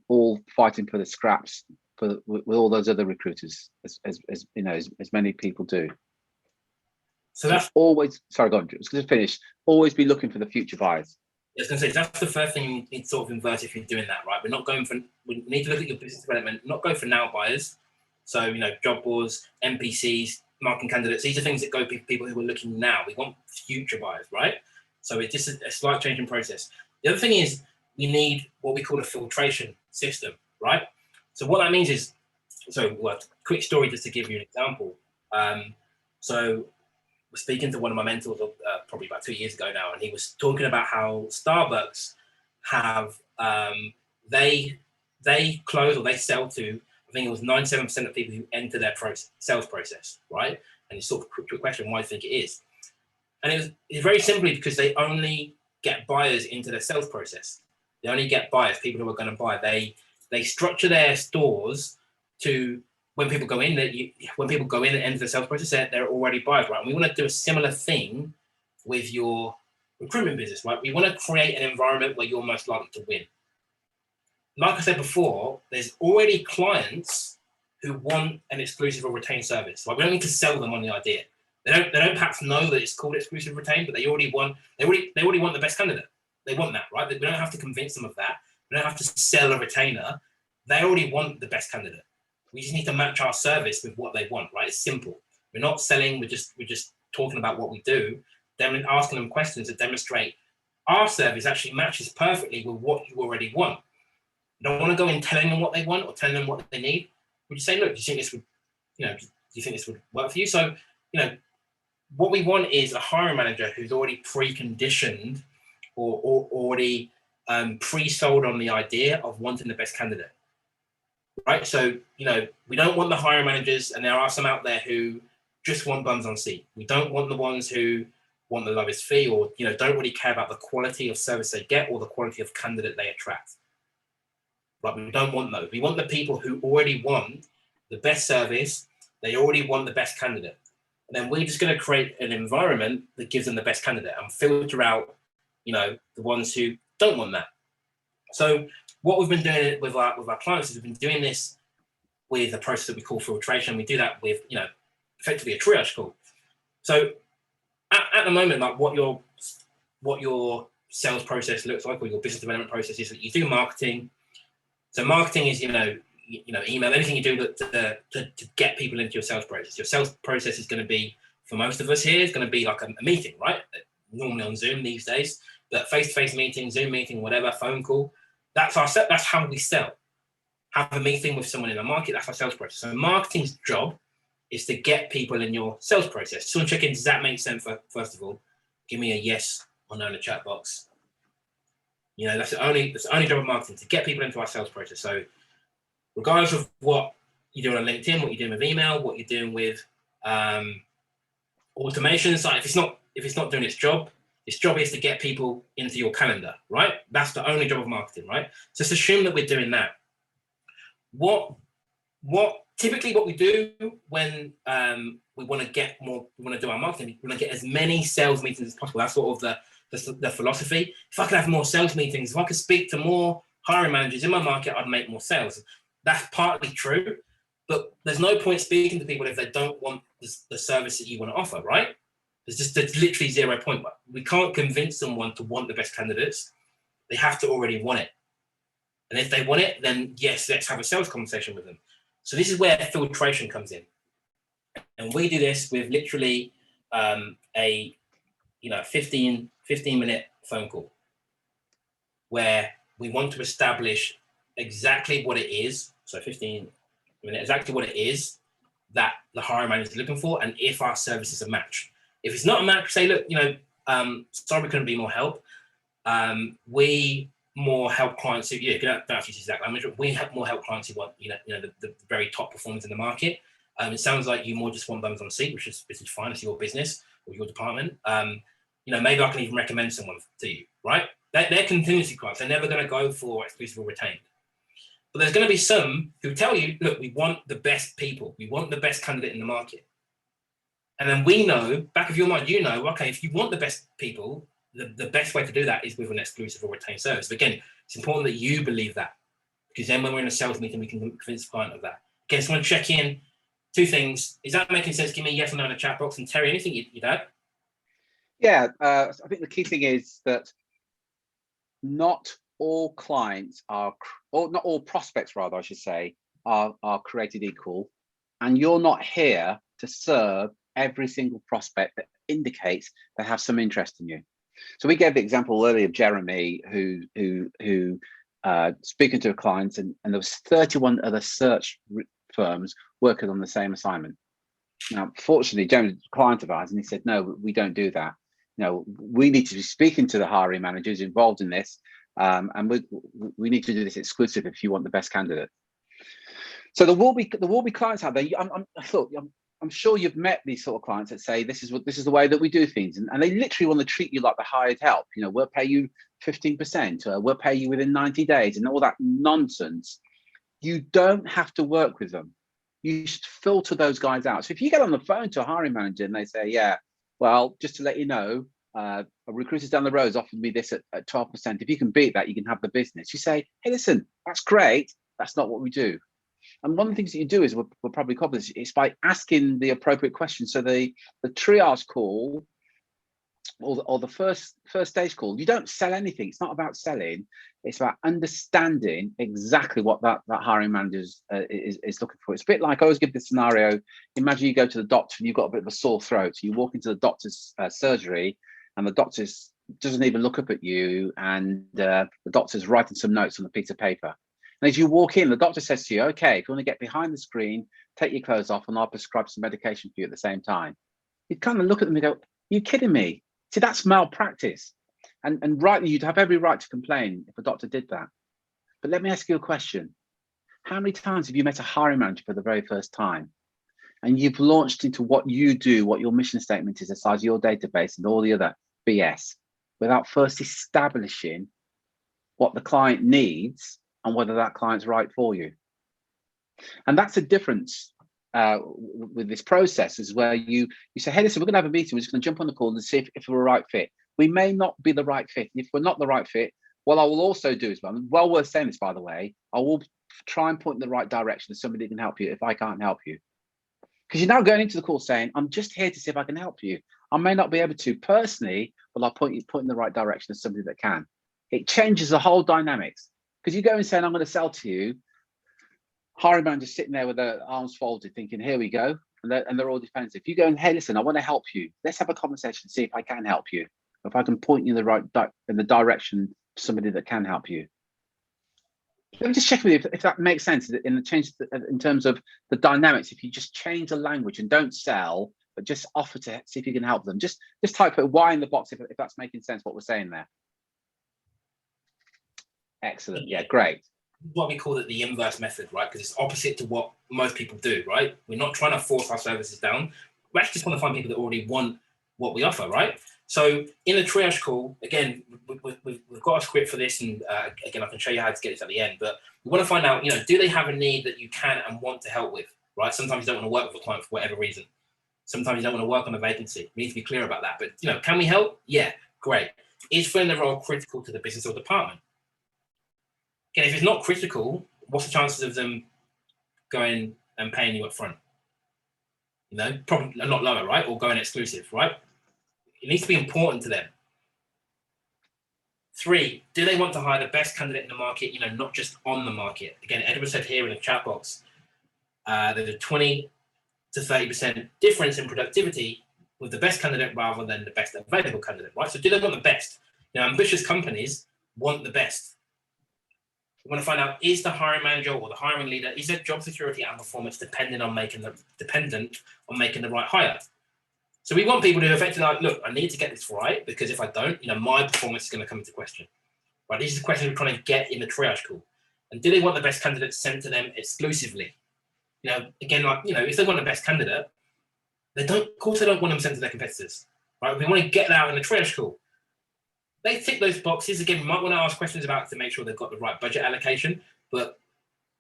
all fighting for the scraps with all those other recruiters, as many people do. So that's always. Sorry, go on. I was going to finish. Always be looking for the future buyers. I was going to say, that's the first thing you need to sort of invert if you're doing that, right? We're not going for, we need to look at your business development, not go for now buyers. So, job boards, NPCs, marketing candidates, these are things that go to people who are looking now. We want future buyers, right? So it's just a slight change in process. The other thing is we need what we call a filtration system, right? So what that means is, quick story just to give you an example. So we're speaking to one of my mentors probably about 2 years ago now, and he was talking about how Starbucks have they close or they sell to, I think it was 97% of people who enter their sales process, right? And it's sort of a quick question, why do you think it is? And it's very simply because they only get buyers into their sales process. They only get buyers, people who are going to buy. They structure their stores to, when people go in and enter the sales process, they're already buyers, right? And we want to do a similar thing with your recruitment business, right? We want to create an environment where you're most likely to win. Like I said before, there's already clients who want an exclusive or retained service. Like, we don't need to sell them on the idea. They don't perhaps know that it's called exclusive retained, but they already want the best candidate. They want that, right? We don't have to convince them of that. We don't have to sell a retainer. They already want the best candidate. We just need to match our service with what they want, right? It's simple. We're not selling, we're just talking about what we do, then asking them questions to demonstrate our service actually matches perfectly with what you already want. You don't want to go in telling them what they want or telling them what they need. We just say, look, do you think this would, do you think this would work for you? So, what we want is a hiring manager who's already preconditioned or already pre-sold on the idea of wanting the best candidate, right? So, we don't want the hiring managers, and there are some out there who just want bums on seat. We don't want the ones who want the lowest fee or, don't really care about the quality of service they get or the quality of candidate they attract. But we don't want those. We want the people who already want the best service. They already want the best candidate. And then we're just going to create an environment that gives them the best candidate and filter out, the ones who don't want that. So what we've been doing with our clients is we've been doing this with a process that we call filtration. We do that with, effectively a triage call. So at the moment, like what your sales process looks like, or your business development process is, that you do marketing. So marketing is, email, anything you do to get people into your sales process. Your sales process is going to be, for most of us here, is going to be like a meeting, right? Normally on Zoom these days, but face-to-face meeting, Zoom meeting, whatever, phone call. That's how we sell. Have a meeting with someone in the market. That's our sales process. So marketing's job is to get people in your sales process. Just want to check in. Does that make sense? First of all, give me a yes or no in the chat box. That's the only job of marketing, to get people into our sales process. So regardless of what you're doing on LinkedIn, what you're doing with email, what you're doing with automations, like if it's not doing its job is to get people into your calendar, right? That's the only job of marketing, right? Just assume that we're doing that. What typically what we do when we want to do our marketing, we want to get as many sales meetings as possible. That's sort of the philosophy. If I could have more sales meetings, if I could speak to more hiring managers in my market, I'd make more sales. That's partly true, but there's no point speaking to people if they don't want the service that you want to offer, right? There's literally 0 point. We can't convince someone to want the best candidates. They have to already want it. And if they want it, then yes, let's have a sales conversation with them. So this is where filtration comes in. And we do this with literally a 15-minute phone call where we want to establish exactly what it is. So 15 minutes, exactly what it is that the hiring manager is looking for, and if our service is a match. If it's not a match, say, look, sorry, we couldn't be more help. We more help clients who, don't have to use exact language, but we have more help clients who want, the very top performers in the market. It sounds like you more just want bums on the seat, which is fine. It's your business or your department. Maybe I can even recommend someone to you, right? They're contingency clients. They're never going to go for exclusive or retained. But there's going to be some who tell you, look, we want the best people. We want the best candidate in the market. And then we know, back of your mind, okay, if you want the best people, the best way to do that is with an exclusive or retained service. But again, it's important that you believe that, because then when we're in a sales meeting, we can convince the client of that. Again, so I want to check in 2 things. Is that making sense? Give me a yes or no in the chat box. And Terry, anything you'd add? Yeah, I think the key thing is that not all clients are, or not all prospects, rather, I should say, are created equal. And you're not here to serve every single prospect that indicates they have some interest in you. So we gave the example earlier of Jeremy, who speaking to a client, and there was 31 other search firms working on the same assignment. Now, fortunately, Jeremy's a client of ours, and he said, no, we don't do that. We need to be speaking to the hiring managers involved in this, and we need to do this exclusive if you want the best candidate. So there will be clients out there. I'm sure you've met these sort of clients that say this is the way that we do things, and they literally want to treat you like the hired help. We'll pay you 15%, we'll pay you within 90 days, and all that nonsense. You don't have to work with them. You should filter those guys out. So if you get on the phone to a hiring manager and they say, yeah, well, just to let you know, a recruiter's down the road has offered me this at 12%. If you can beat that, you can have the business. You say, hey, listen, that's great. That's not what we do. And one of the things that you do is we'll probably cover this. It's by asking the appropriate questions. So the triage call or the first stage call, you don't sell anything. It's not about selling. It's about understanding exactly what that hiring manager is looking for. It's a bit like, I always give this scenario. Imagine you go to the doctor and you've got a bit of a sore throat. So you walk into the doctor's surgery and the doctor doesn't even look up at you, and the doctor's writing some notes on a piece of paper. And as you walk in, the doctor says to you, okay, if you want to get behind the screen, take your clothes off and I'll prescribe some medication for you at the same time. You kind of look at them and go, you kidding me? See, that's malpractice. And rightly, you'd have every right to complain if a doctor did that. But let me ask you a question. How many times have you met a hiring manager for the very first time and you've launched into what you do, what your mission statement is, the size of your database and all the other BS, without first establishing what the client needs and whether that client's right for you? And that's a difference with this process, is where you say, hey, listen, we're going to have a meeting. We're just going to jump on the call and see if we're a right fit. We may not be the right fit. If we're not the right fit, what I will also do is, well worth saying this, by the way, I will try and point in the right direction to somebody that can help you if I can't help you. Because you're now going into the call saying, I'm just here to see if I can help you. I may not be able to personally, but I'll point in the right direction to somebody that can. It changes the whole dynamics. Because you go and saying, I'm going to sell to you, hiring manager sitting there with their arms folded thinking, here we go. And they're all defensive. You go and, hey, listen, I want to help you. Let's have a conversation, see if I can help you. If I can point you in the direction to somebody that can help you. Let me just check with you if that makes sense in the change in terms of the dynamics. If you just change the language and don't sell, but just offer to see if you can help them. Just type a Y in the box if that's making sense what we're saying there. Excellent. Yeah, great. What we call it the inverse method, right? Because it's opposite to what most people do, right? We're not trying to force our services down. We actually just want to find people that already want what we offer, right? So in a triage call, again, we've got a script for this, and again, I can show you how to get this at the end. But we want to find out, do they have a need that you can and want to help with, right? Sometimes you don't want to work with a client for whatever reason. Sometimes you don't want to work on a vacancy. We need to be clear about that. But can we help? Yeah, great. Is filling the role critical to the business or department? Again, if it's not critical, what's the chances of them going and paying you up front? Probably a lot lower, right? Or going exclusive, right? It needs to be important to them. 3, do they want to hire the best candidate in the market, not just on the market? Again, Edward said here in the chat box, there's a 20 to 30% difference in productivity with the best candidate rather than the best available candidate, right? So do they want the best? Ambitious companies want the best. We want to find out, is the hiring manager or the hiring leader, is their job security and performance dependent on making the right hire? So we want people to effectively like, look, I need to get this right, because if I don't, my performance is going to come into question. Right? These are the questions we're trying to get in the triage call. And do they want the best candidate sent to them exclusively? Again, if they want the best candidate, of course they don't want them sent to their competitors. Right? We want to get that out in the triage call. They tick those boxes. Again, we might want to ask questions about it to make sure they've got the right budget allocation. But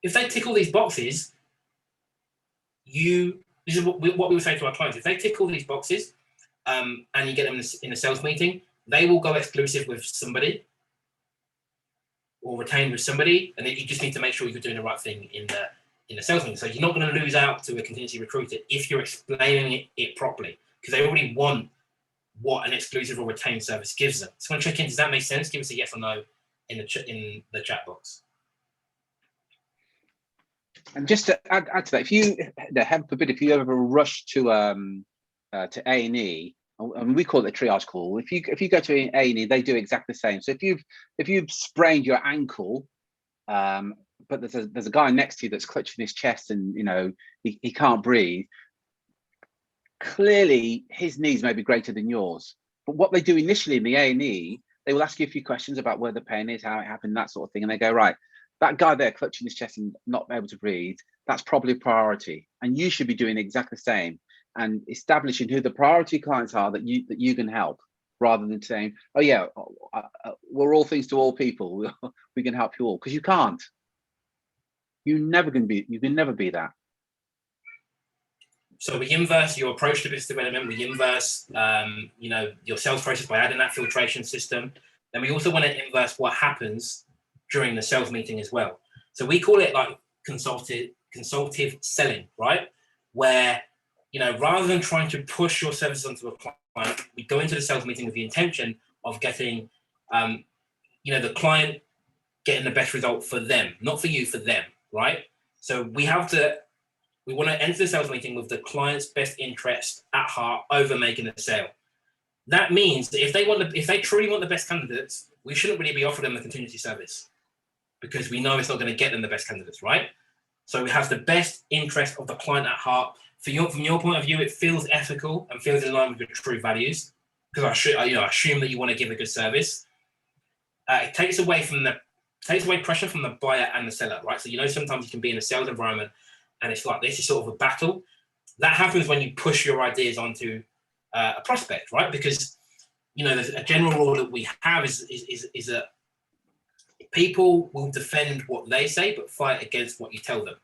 if they tick all these boxes, this is what we would say to our clients. If they tick all these boxes and you get them in a sales meeting, they will go exclusive with somebody or retain with somebody. And you just need to make sure you're doing the right thing in the sales meeting. So you're not going to lose out to a contingency recruiter if you're explaining it properly, because they already want what an exclusive or retained service gives them. So I'm going to check in. Does that make sense? Give us a yes or no in the chat box. And just to add to that, if you, heaven forbid, if you ever rush to A&E, and we call it a triage call. If you go to A&E, they do exactly the same. So if you've sprained your ankle, but there's a guy next to you that's clutching his chest and he can't breathe. Clearly, his needs may be greater than yours. But what they do initially in the A&E, they will ask you a few questions about where the pain is, how it happened, that sort of thing, and they go, right, that guy there clutching his chest and not able to breathe, that's probably a priority. And you should be doing exactly the same and establishing who the priority clients are that you can help, rather than saying, oh yeah, we're all things to all people. We can help you all, because you can't. You can never be that. So we inverse your approach to business development. We inverse, your sales process by adding that filtration system. Then we also want to inverse what happens during the sales meeting as well. So we call it like consultative selling, right? Where, rather than trying to push your services onto a client, we go into the sales meeting with the intention of getting, the client getting the best result for them, not for you, for them, right? So we want to enter the sales meeting with the client's best interest at heart over making a sale. That means that if they truly want the best candidates, we shouldn't really be offering them the contingency service, because we know it's not going to get them the best candidates, right? So it has the best interest of the client at heart. From your point of view, it feels ethical and feels in line with your true values, because I assume that you want to give a good service. It takes away pressure from the buyer and the seller, right? So sometimes you can be in a sales environment and it's like this is sort of a battle. That happens when you push your ideas onto a prospect, right? Because there's a general rule that we have is that people will defend what they say but fight against what you tell them,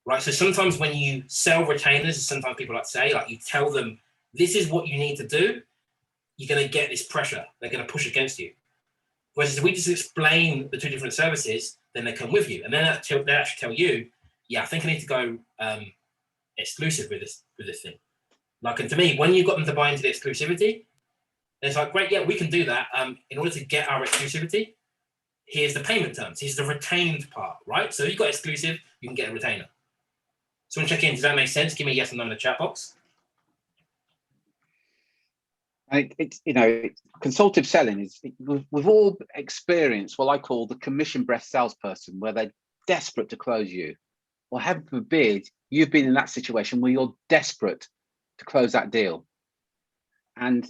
right? So sometimes when you sell retainers, sometimes people like to say, like, you tell them this is what you need to do, you're going to get this pressure. They're going to push against you. Whereas if we just explain the two different services, then they come with you, and then they actually tell you, yeah, I think I need to go exclusive with this thing. Like, and to me, when you've got them to buy into the exclusivity, it's like, great, yeah, we can do that. In order to get our exclusivity, here's the payment terms. Here's the retained part, right? So if you've got exclusive, you can get a retainer. Someone check in. Does that make sense? Give me a yes or no in the chat box. Consultative selling is, we've all experienced what I call the commission breath salesperson, where they're desperate to close you. Well, heaven forbid you've been in that situation where you're desperate to close that deal. And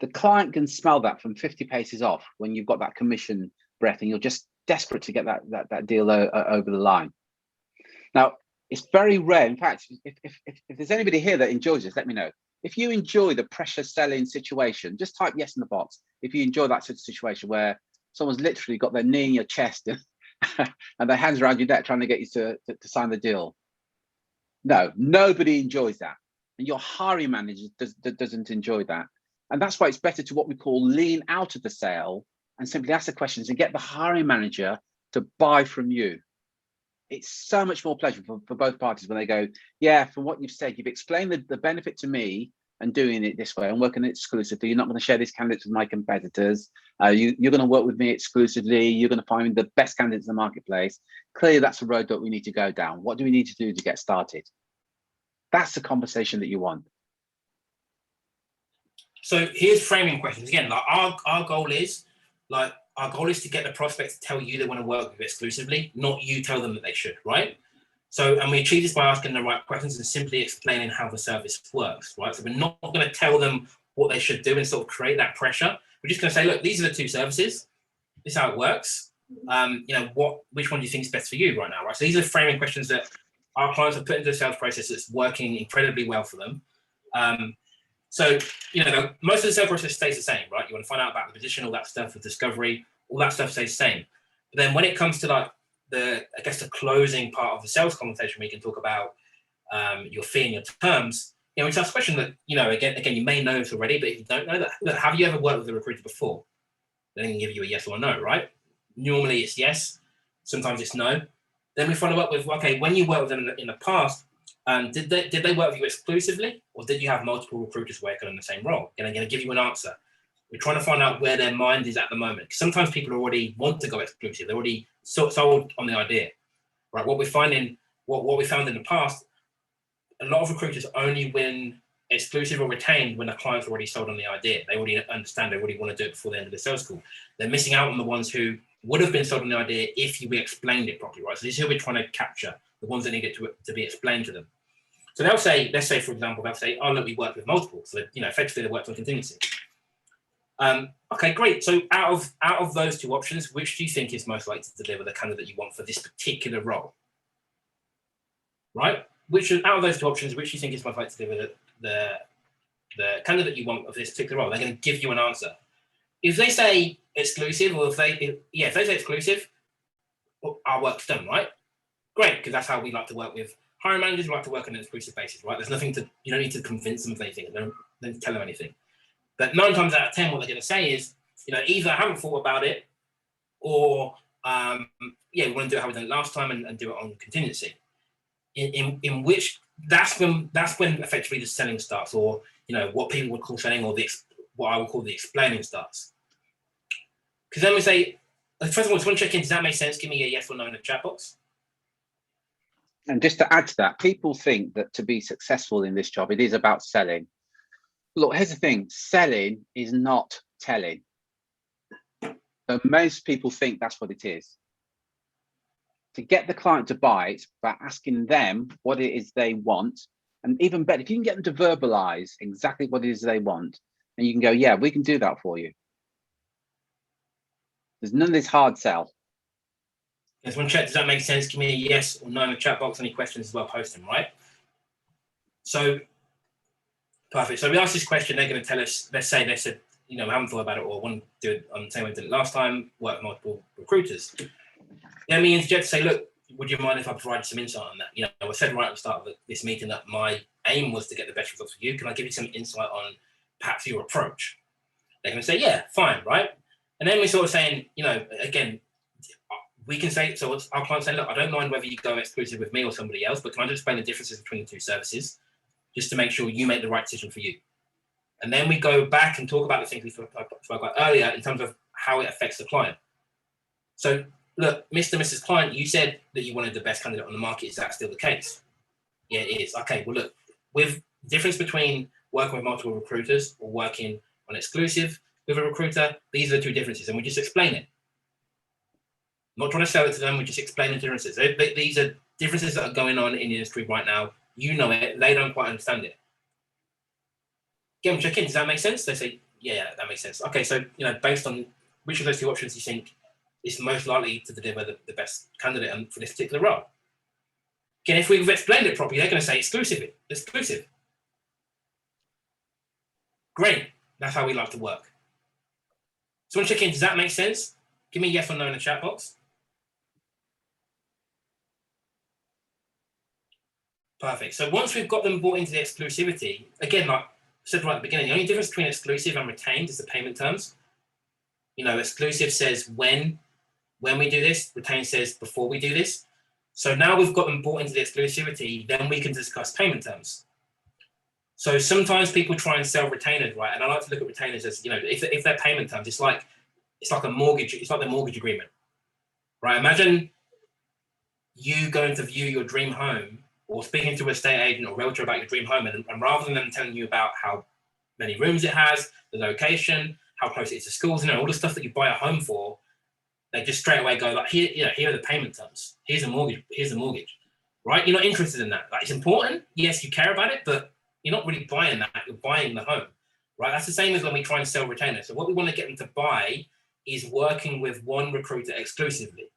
the client can smell that from 50 paces off when you've got that commission breath and you're just desperate to get that deal over the line. Now, it's very rare. In fact, if there's anybody here that enjoys this, let me know. If you enjoy the pressure selling situation, just type yes in the box. If you enjoy that sort of situation where someone's literally got their knee in your chest and their hands around your neck trying to get you to sign the deal. No, nobody enjoys that. And your hiring manager doesn't enjoy that. And that's why it's better to what we call lean out of the sale and simply ask the questions and get the hiring manager to buy from you. It's so much more pleasurable for both parties when they go, yeah, from what you've said, you've explained the benefit to me and doing it this way and working it exclusively. You're not going to share these candidates with my competitors. You're going to work with me exclusively. You're going to find the best candidates in the marketplace. Clearly, that's a road that we need to go down. What do we need to do to get started? That's the conversation that you want. So here's framing questions. Again, like our goal is to get the prospect to tell you they want to work with you exclusively, not you tell them that they should, right? So, and we achieve this by asking the right questions and simply explaining how the service works, right? So we're not going to tell them what they should do and sort of create that pressure. We're just going to say, look, these are the two services. This is how it works. Which one do you think is best for you right now, right? So these are framing questions that our clients have put into the sales process that's working incredibly well for them. So, most of the sales process stays the same, right? You want to find out about the position, all that stuff, the discovery, all that stuff stays the same. But then when it comes to like the closing part of the sales conversation, we can talk about your fee and your terms. It's a question that, again, you may know this already, but if you don't know that, have you ever worked with a recruiter before? Then they can give you a yes or a no, right? Normally it's yes, sometimes it's no. Then we follow up with, okay, when you worked with them in the past, did they work with you exclusively, or did you have multiple recruiters working on the same role? And I'm going to give you an answer. We're trying to find out where their mind is at the moment. Sometimes people already want to go exclusive. They're already sold on the idea, right? What we found in the past, a lot of recruiters only win exclusive or retained when the client's already sold on the idea. They already understand. They already want to do it before the end of the sales call. They're missing out on the ones who would have been sold on the idea if we explained it properly, right? So this is who we're trying to capture, the ones that need it to be explained to them. So they'll say, let's say, for example, they'll say, oh, look, we work with multiple. So, effectively they worked on contingency. Okay, great. So out of those two options, which do you think is most likely to deliver the candidate you want for this particular role? Right? Out of those two options, which do you think is most likely to deliver the candidate you want of this particular role? They're going to give you an answer. If they say exclusive, or if they say exclusive, well, our work's done, right? Great, because that's how we like to work with hiring managers. We like to work on an exclusive basis, right? There's nothing you don't need to convince them of anything. Don't tell them anything. But 9 times out of 10, what they're going to say is, either I haven't thought about it, or we want to do it how we did it last time and do it on contingency. In which that's when effectively the selling starts, or what people would call selling, or what I would call the explaining starts. Because then we say, First of all, just want to check in. Does that make sense? Give me a yes or no in the chat box. And just to add to that, people think that to be successful in this job, it is about selling. Look, here's the thing, selling is not telling. So most people think that's what it is. To get the client to buy, it's about asking them what it is they want. And even better, if you can get them to verbalize exactly what it is they want, and you can go, yeah, we can do that for you. There's none of this hard sell. Just want to check, does that make sense? Give me a yes or no in the chat box. Any questions as well, post them, right? So, perfect. So we asked this question, they're going to tell us, let's say they said, you know, I haven't thought about it or want to do it on the same way I did it last time, work with multiple recruiters. Then we interject to say, look, would you mind if I provided some insight on that? You know, I said right at the start of this meeting that my aim was to get the best results for you. Can I give you some insight on perhaps your approach? They're going to say, yeah, fine, right? And then we're sort of saying, you know, again, we can say, so our clients say, look, I don't mind whether you go exclusive with me or somebody else, but can I just explain the differences between the two services just to make sure you make the right decision for you? And then we go back and talk about the things we spoke about earlier in terms of how it affects the client. So look, Mr. and Mrs. Client, you said that you wanted the best candidate on the market. Is that still the case? Yeah, it is. Okay, well, look, with the difference between working with multiple recruiters or working on exclusive with a recruiter, these are the two differences, and we just explain it. Not trying to sell it to them, we just explain the differences. These are differences that are going on in the industry right now. You know it, they don't quite understand it. Get them check in, does that make sense? They say, yeah, that makes sense. Okay, so, you know, based on which of those two options you think is most likely to deliver the best candidate for this particular role. Again, if we've explained it properly, they're going to say exclusive. Great, that's how we like to work. So want to check in, does that make sense? Give me a yes or no in the chat box. Perfect. So once we've got them bought into the exclusivity, again, like I said right at the beginning, the only difference between exclusive and retained is the payment terms. You know, exclusive says when we do this, retained says before we do this. So now we've got them bought into the exclusivity, then we can discuss payment terms. So sometimes people try and sell retainers, right? And I like to look at retainers as, you know, if they're payment terms, it's like a mortgage, it's like the mortgage agreement, right? Imagine you going to view your dream home or speaking to a estate agent or realtor about your dream home, and rather than them telling you about how many rooms it has, the location, how close it is to schools, you know, all the stuff that you buy a home for, they just straight away go like, here, you know, here are the payment terms. Here's a mortgage, right? You're not interested in that. Like, it's important. Yes, you care about it, but you're not really buying that. You're buying the home, right? That's the same as when we try and sell retainers. So what we want to get them to buy is working with one recruiter exclusively.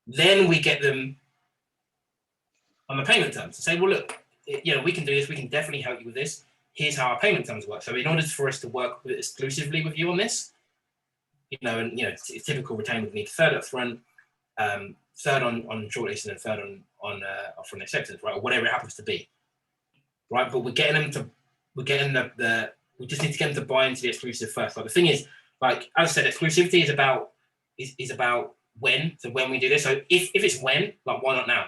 Then we get them on the payment terms to say, well, look, you know, we can do this. We can definitely help you with this. Here's how our payment terms work. So in order for us to work exclusively with you on this, you know, and, you know, typical retainer would need third up front, third on shortlist, and third on offer and acceptance, right? Or whatever it happens to be, right? But we're getting them to, we just need to get them to buy into the exclusive first. Like the thing is, like, as I said, exclusivity is about when, so when we do this. So if it's when, like, why not now?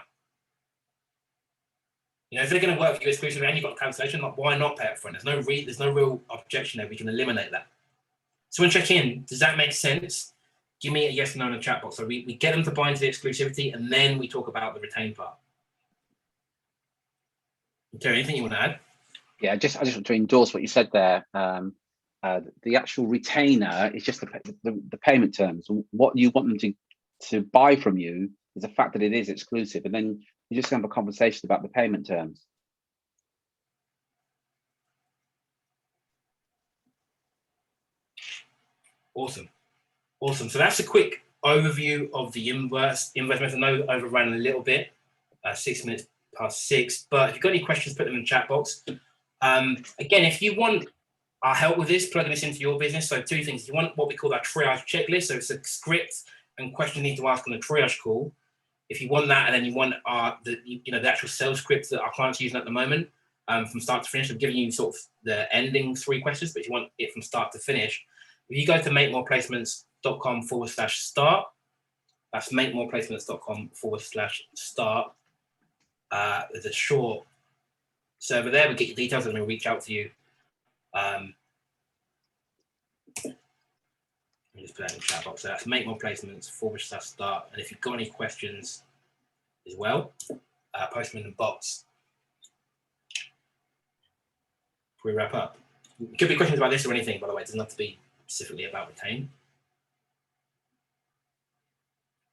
You know, if they're going to work for you exclusively and you've got a cancellation, like, why not pay up front? There's no real objection there. We can eliminate that. So when check in, does that make sense? Give me a yes or no in the chat box. So we get them to buy into the exclusivity, and then we talk about the retained part. Terry, anything you want to add? Yeah, I just want to endorse what you said there. The actual retainer is just the payment terms. What you want them to buy from you is the fact that it is exclusive, and then you just have a conversation about the payment terms. Awesome. So that's a quick overview of the inverse method. I know I overran a little bit, 6 minutes past 6, but if you've got any questions, put them in the chat box. Again, if you want our help with this, plugging this into your business, so 2 things. You want what we call our triage checklist, so it's a script and questions you need to ask on a triage call. If you want that, and then you want the actual sales script that our clients are using at the moment, from start to finish, I'm giving you sort of the ending 3 questions, but if you want it from start to finish, if you go to makemoreplacements.com/start, that's makemoreplacements.com/start. There's a short server there. We get your details and we'll reach out to you. Just put that in the chat box. So that's make more placements, /start. And if you've got any questions as well, post them in the box. Before we wrap up. It could be questions about this or anything, by the way. It doesn't have to be specifically about Retain.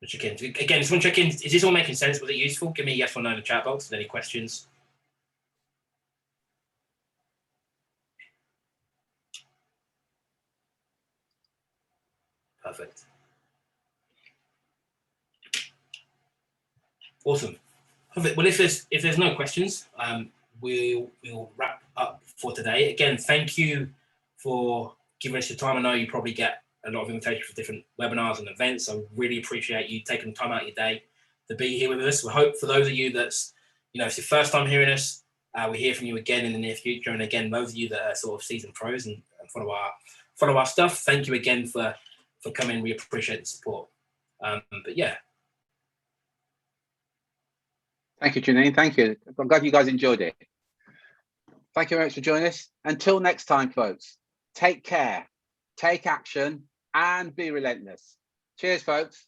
Check in. Again, just want to check in. Is this all making sense? Was it useful? Give me a yes or no in the chat box. Any questions? Perfect. Awesome. Perfect. Well, if there's no questions, we'll wrap up for today. Again, thank you for giving us your time. I know you probably get a lot of invitations for different webinars and events. So really appreciate you taking time out of your day to be here with us. We hope for those of you that's, it's your first time hearing us, we hear from you again in the near future. And again, those of you that are sort of seasoned pros and follow our stuff, thank you again for coming. We appreciate the support. But yeah. Thank you, Janine. Thank you. I'm glad you guys enjoyed it. Thank you very much for joining us. Until next time, folks, take care, take action, and be relentless. Cheers, folks.